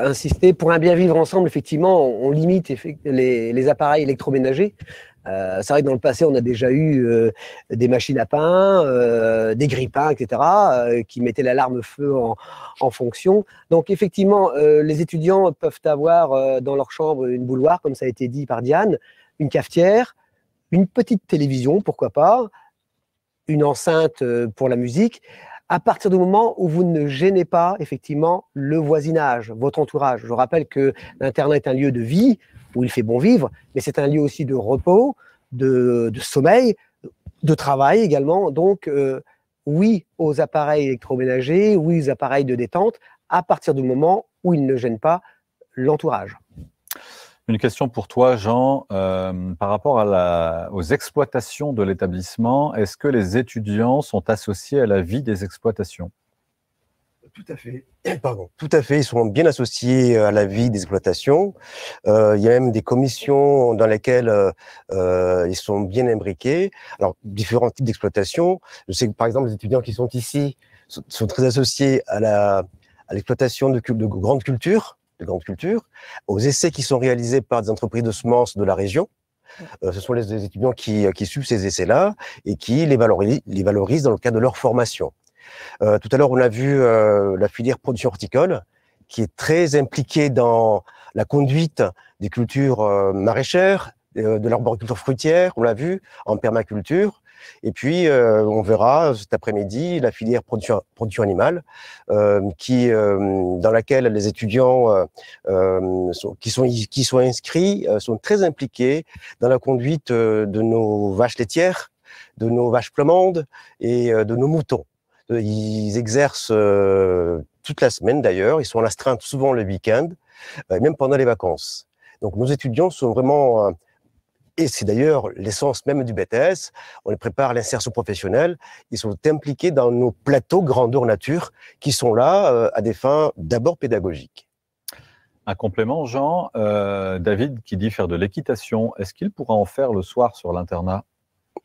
insister, pour un bien vivre ensemble, effectivement, on limite les appareils électroménagers. C'est vrai que dans le passé, on a déjà eu des machines à pain, des grille-pains, etc., qui mettaient l'alarme feu en fonction. Donc, effectivement, les étudiants peuvent avoir dans leur chambre une bouilloire, comme ça a été dit par Diane, une cafetière, une petite télévision, pourquoi pas, une enceinte pour la musique, à partir du moment où vous ne gênez pas, effectivement, le voisinage, votre entourage. Je rappelle que l'internat est un lieu de vie, où il fait bon vivre, mais c'est un lieu aussi de repos, de sommeil, de travail également. Donc, oui aux appareils électroménagers, oui aux appareils de détente, à partir du moment où ils ne gênent pas l'entourage. Une question pour toi, Jean, par rapport aux exploitations de l'établissement, est-ce que les étudiants sont associés à la vie des exploitations? Tout à fait. Pardon. Tout à fait. Ils sont bien associés à la vie des exploitations. Il y a même des commissions dans lesquelles ils sont bien imbriqués. Alors, différents types d'exploitation. Je sais que, par exemple, les étudiants qui sont ici sont très associés à l'exploitation de grandes cultures, aux essais qui sont réalisés par des entreprises de semences de la région. Ce sont les étudiants qui suivent ces essais-là et qui les valorisent dans le cadre de leur formation. Tout à l'heure, on a vu la filière production horticole qui est très impliquée dans la conduite des cultures maraîchères, de l'arboriculture fruitière, on l'a vu, en permaculture. Et puis, on verra cet après-midi la filière production animale dans laquelle les étudiants qui sont inscrits sont très impliqués dans la conduite de nos vaches laitières, de nos vaches flamandes et de nos moutons. Ils exercent toute la semaine d'ailleurs, ils sont en astreinte souvent le week-end, même pendant les vacances. Donc nos étudiants sont vraiment, et c'est d'ailleurs l'essence même du BTS, on les prépare à l'insertion professionnelle, ils sont impliqués dans nos plateaux grandeur nature qui sont là à des fins d'abord pédagogiques. Un complément, Jean, David qui dit faire de l'équitation, est-ce qu'il pourra en faire le soir sur l'internat?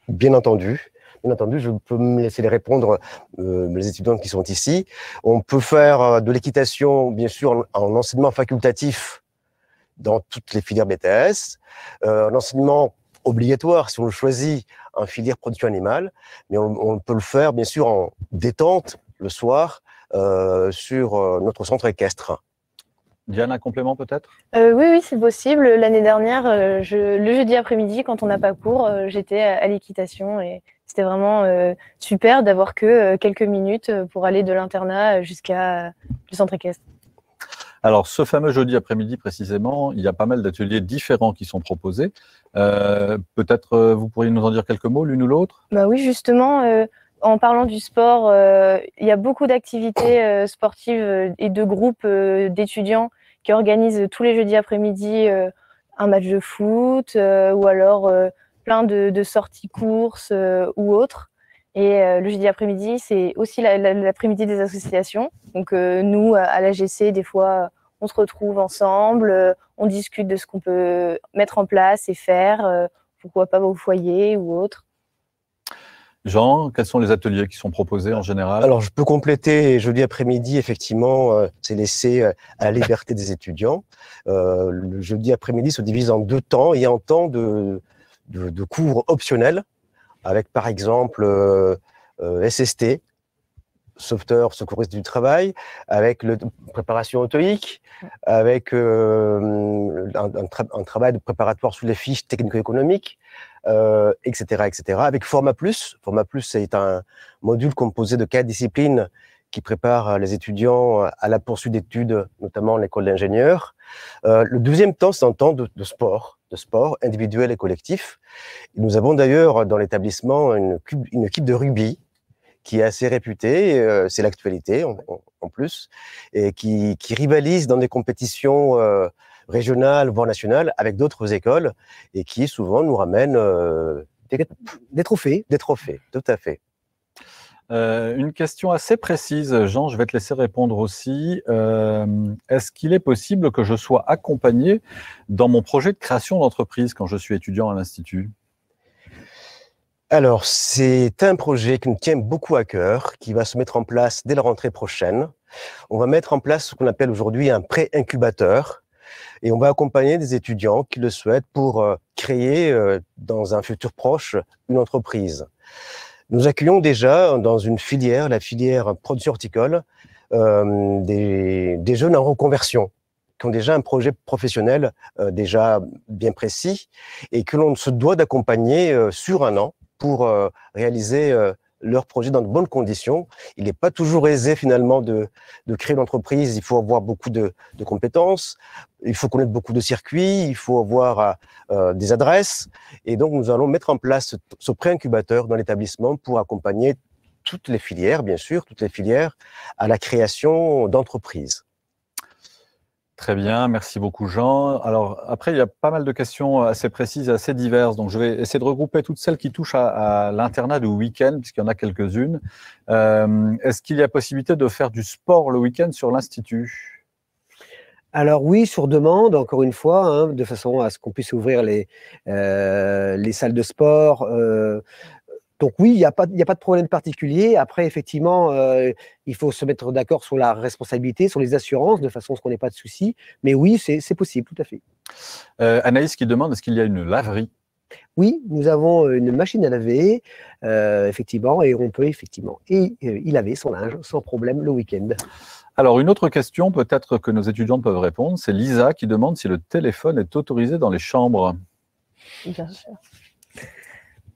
Bien entendu. Bien entendu, je peux me laisser les répondre, les étudiants qui sont ici. On peut faire de l'équitation, bien sûr, en enseignement facultatif dans toutes les filières BTS, un enseignement obligatoire, si on le choisit, en filière production animale, mais on peut le faire, bien sûr, en détente, le soir, sur notre centre équestre. Diane, un complément peut-être? Oui, c'est possible. L'année dernière, le jeudi après-midi, quand on n'a pas cours, j'étais à l'équitation et c'était vraiment super d'avoir que quelques minutes pour aller de l'internat jusqu'à le centre équestre. Alors, ce fameux jeudi après-midi précisément, il y a pas mal d'ateliers différents qui sont proposés. Peut-être vous pourriez nous en dire quelques mots, l'une ou l'autre? Bah oui, justement, en parlant du sport, il y a beaucoup d'activités sportives et de groupes d'étudiants qui organisent tous les jeudis après-midi un match de foot ou alors plein de sorties courses ou autres. Et le jeudi après-midi, c'est aussi l'après-midi des associations. Donc nous, à l'AGC, des fois, on se retrouve ensemble, on discute de ce qu'on peut mettre en place et faire, pourquoi pas au foyer ou autre. Jean, quels sont les ateliers qui sont proposés en général? Alors, je peux compléter. Jeudi après-midi, effectivement, c'est laissé à la liberté des étudiants. Le jeudi après-midi se divise en deux temps. Il y a un temps de cours optionnels, avec par exemple SST, sauveteur, secouriste du travail, avec préparation auto-éque, avec un travail de préparatoire sous les fiches technico-économiques, etc., etc. Avec Format Plus. Format Plus, c'est un module composé de 4 disciplines qui prépare les étudiants à la poursuite d'études, notamment en école d'ingénieur. Le deuxième temps, c'est un temps de sport individuel et collectif. Et nous avons d'ailleurs dans l'établissement une équipe de rugby qui est assez réputée, c'est l'actualité en plus, et qui rivalise dans des compétitions régionales, voire nationales, avec d'autres écoles, et qui souvent nous ramène des trophées. Des trophées, tout à fait. Une question assez précise, Jean, je vais te laisser répondre aussi. Est-ce qu'il est possible que je sois accompagné dans mon projet de création d'entreprise quand je suis étudiant à l'Institut ? Alors, c'est un projet qui nous tient beaucoup à cœur, qui va se mettre en place dès la rentrée prochaine. On va mettre en place ce qu'on appelle aujourd'hui un pré-incubateur et on va accompagner des étudiants qui le souhaitent pour créer, dans un futur proche, une entreprise. Nous accueillons déjà dans une filière, la filière production horticole, des jeunes en reconversion qui ont déjà un projet professionnel déjà bien précis et que l'on se doit d'accompagner sur un an pour réaliser leur projet dans de bonnes conditions. Il n'est pas toujours aisé finalement de créer une entreprise, il faut avoir beaucoup de compétences, il faut connaître beaucoup de circuits, il faut avoir des adresses. Et donc nous allons mettre en place ce pré-incubateur dans l'établissement pour accompagner toutes les filières, bien sûr, toutes les filières à la création d'entreprises. Très bien, merci beaucoup Jean. Alors après, il y a pas mal de questions assez précises, assez diverses, donc je vais essayer de regrouper toutes celles qui touchent à l'internat du week-end, puisqu'il y en a quelques-unes. Est-ce qu'il y a possibilité de faire du sport le week-end sur l'Institut? Alors oui, sur demande, encore une fois, hein, de façon à ce qu'on puisse ouvrir les salles de sport. Donc oui, il n'y a pas de problème particulier. Après, effectivement, il faut se mettre d'accord sur la responsabilité, sur les assurances, de façon à ce qu'on n'ait pas de soucis. Mais oui, c'est possible, tout à fait. Anaïs qui demande, est-ce qu'il y a une laverie? Oui, nous avons une machine à laver, effectivement, et on peut effectivement y laver son linge sans problème le week-end. Alors, une autre question, peut-être que nos étudiants peuvent répondre, c'est Lisa qui demande si le téléphone est autorisé dans les chambres. Bien sûr.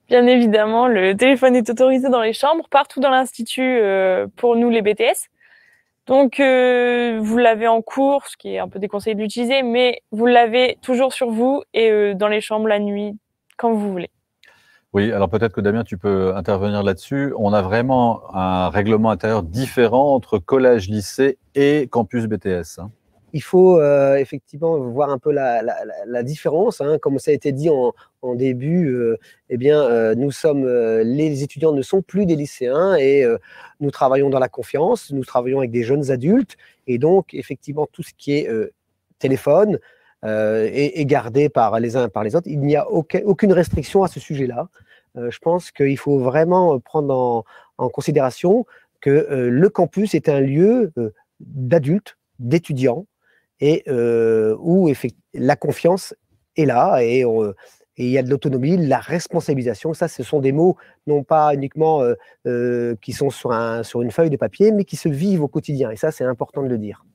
Bien évidemment, le téléphone est autorisé dans les chambres, partout dans l'Institut pour nous les BTS. Donc, vous l'avez en cours, ce qui est un peu déconseillé de l'utiliser, mais vous l'avez toujours sur vous et dans les chambres la nuit, quand vous voulez. Oui, alors peut-être que Damien, tu peux intervenir là-dessus. On a vraiment un règlement intérieur différent entre collège, lycée et campus BTS. Hein. Il faut effectivement voir un peu la différence. Hein. Comme ça a été dit en début, nous sommes, les étudiants ne sont plus des lycéens et nous travaillons dans la confiance, nous travaillons avec des jeunes adultes et donc effectivement tout ce qui est téléphone est gardé par les uns et par les autres. Il n'y a aucune restriction à ce sujet-là. Je pense qu'il faut vraiment prendre en considération que le campus est un lieu d'adultes, d'étudiants, et où la confiance est là et il y a de l'autonomie, de la responsabilisation. Ça, ce sont des mots non pas uniquement qui sont sur une feuille de papier, mais qui se vivent au quotidien. Et ça, c'est important de le dire.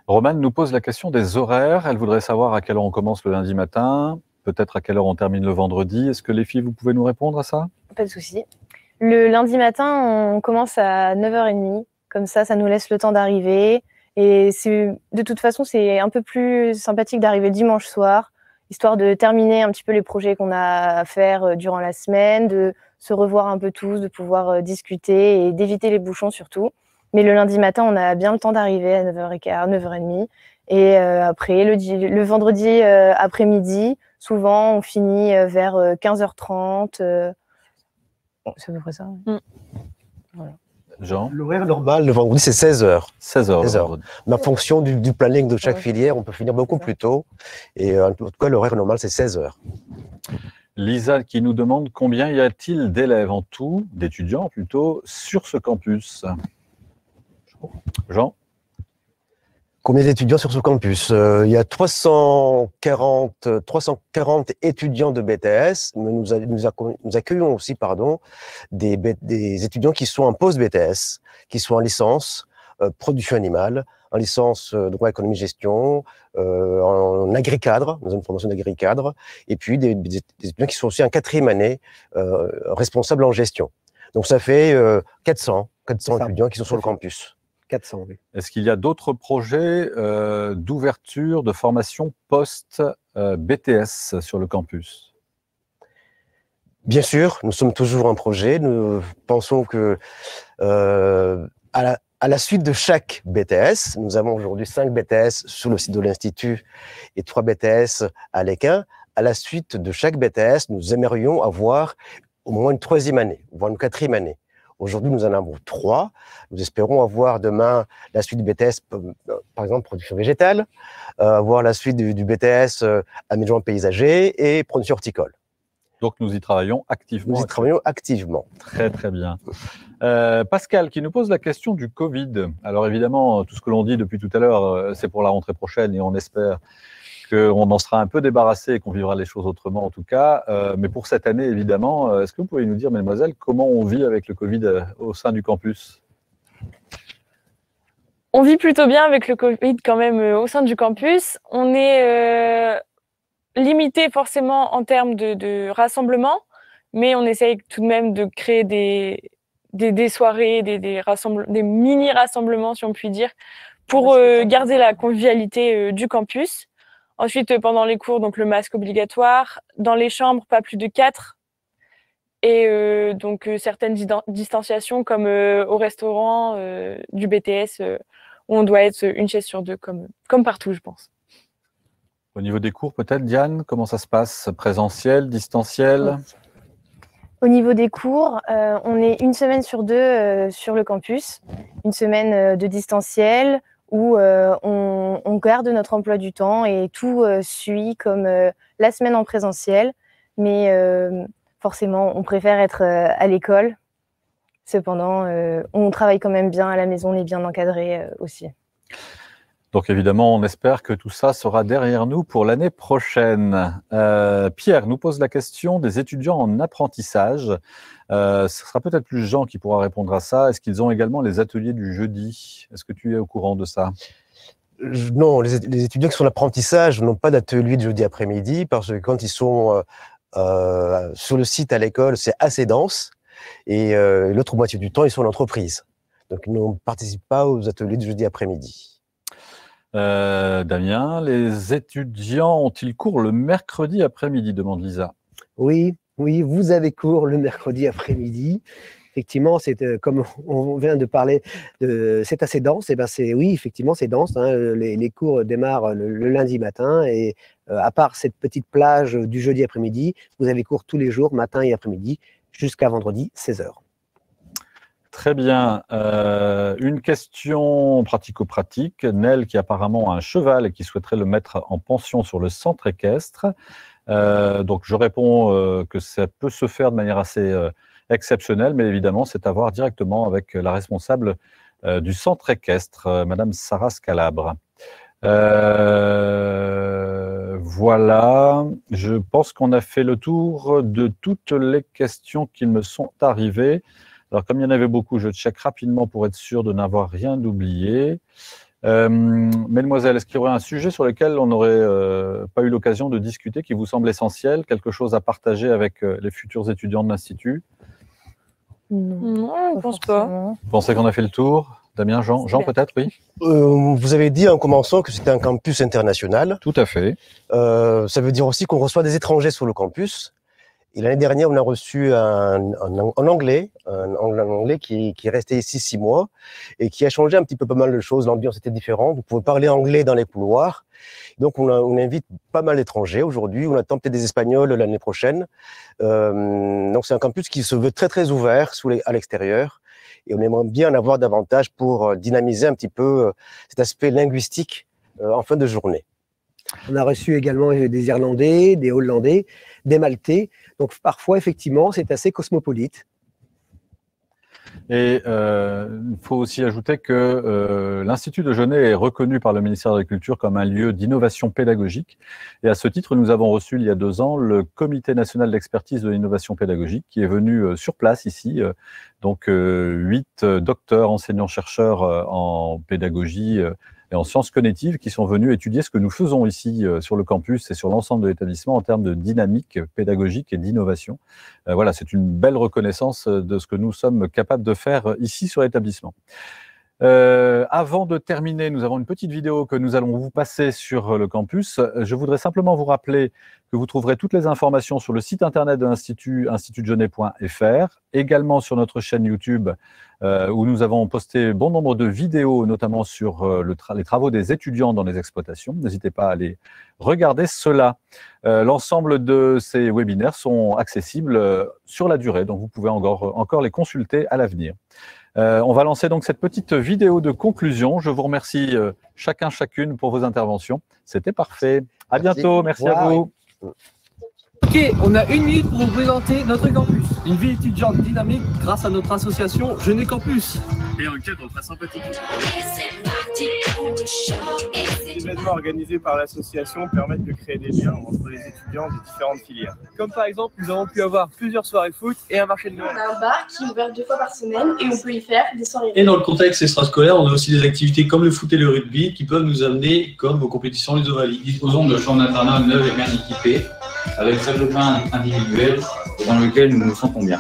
Romane nous pose la question des horaires. Elle voudrait savoir à quelle heure on commence le lundi matin, peut-être à quelle heure on termine le vendredi. Est-ce que les filles, vous pouvez nous répondre à ça? Pas de souci. Le lundi matin, on commence à 9h30. Comme ça nous laisse le temps d'arriver. Et de toute façon, c'est un peu plus sympathique d'arriver dimanche soir, histoire de terminer un petit peu les projets qu'on a à faire durant la semaine, de se revoir un peu tous, de pouvoir discuter et d'éviter les bouchons surtout. Mais le lundi matin, on a bien le temps d'arriver à 9h15, 9h30. Et après, le vendredi après-midi, souvent, on finit vers 15h30. Bon, c'est à peu près ça. Ouais. Voilà. Jean? L'horaire normal, le vendredi, c'est 16h. 16h. Mais en fonction du planning de chaque filière, on peut finir beaucoup plus tôt. Et en tout cas, l'horaire normal, c'est 16h. Lisa qui nous demande combien y a-t-il d'élèves en tout, d'étudiants plutôt, sur ce campus? Jean? Combien d'étudiants sur ce campus? Il y a 340 étudiants de BTS, mais nous accueillons aussi des étudiants qui sont en post-BTS, qui sont en licence production animale, en licence droit, économie, gestion, en agricadre, dans une formation d'agricadre, et puis des étudiants qui sont aussi en 4e année responsables en gestion. Donc ça fait 400 étudiants qui sont sur le campus. 400, oui. Est-ce qu'il y a d'autres projets d'ouverture de formation post-BTS sur le campus? Bien sûr, nous sommes toujours en projet. Nous pensons que à la suite de chaque BTS, nous avons aujourd'hui 5 BTS sur le site de l'Institut et 3 BTS à l'Équin. À la suite de chaque BTS, nous aimerions avoir au moins une 3e année, voire une 4e année. Aujourd'hui, nous en avons 3. Nous espérons avoir demain la suite du BTS, par exemple, production végétale, avoir la suite du BTS aménagement paysager et production horticole. Donc nous y travaillons activement. Nous y travaillons activement. Très très bien. Pascal qui nous pose la question du Covid. Alors évidemment, tout ce que l'on dit depuis tout à l'heure, c'est pour la rentrée prochaine et on espère qu'on en sera un peu débarrassé et qu'on vivra les choses autrement en tout cas. Mais pour cette année, évidemment, est-ce que vous pouvez nous dire, mesdemoiselles, comment on vit avec le Covid au sein du campus ? On vit plutôt bien avec le Covid quand même au sein du campus. On est limité forcément en termes de rassemblement, mais on essaye tout de même de créer des soirées, des mini-rassemblements, si on peut dire, pour garder la convivialité du campus. Ensuite, pendant les cours, donc le masque obligatoire. Dans les chambres, pas plus de 4. Et donc certaines distanciations comme au restaurant du BTS, où on doit être une chaise sur 2, comme partout, je pense. Au niveau des cours, peut-être, Diane, comment ça se passe? Présentiel, distanciel? Au niveau des cours, on est une semaine sur 2 sur le campus, une semaine de distanciel où on garde notre emploi du temps et tout suit comme la semaine en présentiel. Mais forcément, on préfère être à l'école. Cependant, on travaille quand même bien à la maison, on est bien encadré aussi. Donc évidemment, on espère que tout ça sera derrière nous pour l'année prochaine. Pierre nous pose la question des étudiants en apprentissage. Ce sera peut-être plus Jean qui pourra répondre à ça. Est-ce qu'ils ont également les ateliers du jeudi? Est-ce que tu es au courant de ça? Non, les étudiants qui sont en apprentissage n'ont pas d'atelier de jeudi après-midi parce que quand ils sont sur le site à l'école, c'est assez dense. Et l'autre moitié du temps, ils sont en entreprise. Donc, ils ne participent pas aux ateliers de jeudi après-midi. Damien, les étudiants ont-ils cours le mercredi après-midi, demande Lisa. Oui, vous avez cours le mercredi après-midi. Effectivement, c'est comme on vient de parler, c'est assez dense. Et ben oui, effectivement, c'est dense. Hein. Les cours démarrent le lundi matin et à part cette petite plage du jeudi après-midi, vous avez cours tous les jours, matin et après-midi, jusqu'à vendredi, 16h. Très bien. Une question pratico-pratique. Nel, qui apparemment a un cheval et qui souhaiterait le mettre en pension sur le centre équestre. Donc, je réponds que ça peut se faire de manière assez exceptionnelle, mais évidemment, c'est à voir directement avec la responsable du centre équestre, Madame Sarah Scalabre. Voilà. Je pense qu'on a fait le tour de toutes les questions qui me sont arrivées. Alors, comme il y en avait beaucoup, je check rapidement pour être sûr de n'avoir rien oublié. Mesdemoiselles, est-ce qu'il y aurait un sujet sur lequel on n'aurait pas eu l'occasion de discuter, qui vous semble essentiel, quelque chose à partager avec les futurs étudiants de l'Institut? Non, je ne pense pas. Vous pensez qu'on a fait le tour? Damien, Jean peut-être, oui? Vous avez dit en commençant que c'était un campus international. Tout à fait. Ça veut dire aussi qu'on reçoit des étrangers sur le campus. Et l'année dernière, on a reçu un Anglais qui est resté ici 6 mois et qui a changé un petit peu pas mal de choses. L'ambiance était différente. Vous pouvez parler anglais dans les couloirs. Donc, on invite pas mal d'étrangers aujourd'hui. On attend peut-être des Espagnols l'année prochaine. Donc, c'est un campus qui se veut très, très ouvert à l'extérieur. Et on aimerait bien en avoir davantage pour dynamiser un petit peu cet aspect linguistique en fin de journée. On a reçu également des Irlandais, des Hollandais, des Maltais. Donc parfois, effectivement, c'est assez cosmopolite. Et il faut aussi ajouter que l'Institut de Genève est reconnu par le ministère de l'Agriculture comme un lieu d'innovation pédagogique. Et à ce titre, nous avons reçu il y a 2 ans le Comité national d'expertise de l'innovation pédagogique qui est venu sur place ici. Donc 8 docteurs, enseignants-chercheurs en pédagogie et en sciences cognitives qui sont venus étudier ce que nous faisons ici sur le campus et sur l'ensemble de l'établissement en termes de dynamique pédagogique et d'innovation. Voilà, c'est une belle reconnaissance de ce que nous sommes capables de faire ici sur l'établissement. Avant de terminer, nous avons une petite vidéo que nous allons vous passer sur le campus. Je voudrais simplement vous rappeler que vous trouverez toutes les informations sur le site internet de l'Institut, institutdegenève.fr, également sur notre chaîne YouTube où nous avons posté bon nombre de vidéos, notamment sur les travaux des étudiants dans les exploitations. N'hésitez pas à aller regarder cela. L'ensemble de ces webinaires sont accessibles sur la durée, donc vous pouvez encore les consulter à l'avenir. On va lancer donc cette petite vidéo de conclusion. Je vous remercie chacune pour vos interventions. C'était parfait. À bientôt. Merci à vous. Ok, on a 1 minute pour vous présenter notre campus. Une vie étudiante dynamique grâce à notre association Jeunet Campus. Et un cadre très sympathique. Les événements organisés par l'association permettent de créer des liens entre les étudiants de différentes filières. Comme par exemple, nous avons pu avoir plusieurs soirées foot et un marché de Noël. On a un bar qui est ouvert 2 fois par semaine et on peut y faire des soirées. Et dans le contexte extrascolaire, on a aussi des activités comme le foot et le rugby qui peuvent nous amener comme aux compétitions les Ovalie. Disposons de chambres d'internat neuves et bien équipées, avec salle de bain individuelle et dans lequel nous nous sentons bien.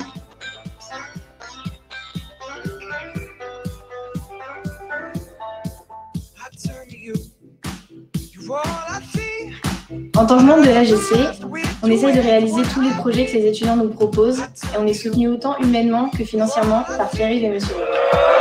En tant que membre de l'AGC, on essaye de réaliser tous les projets que les étudiants nous proposent et on est soutenu autant humainement que financièrement par Thierry et M. Roux.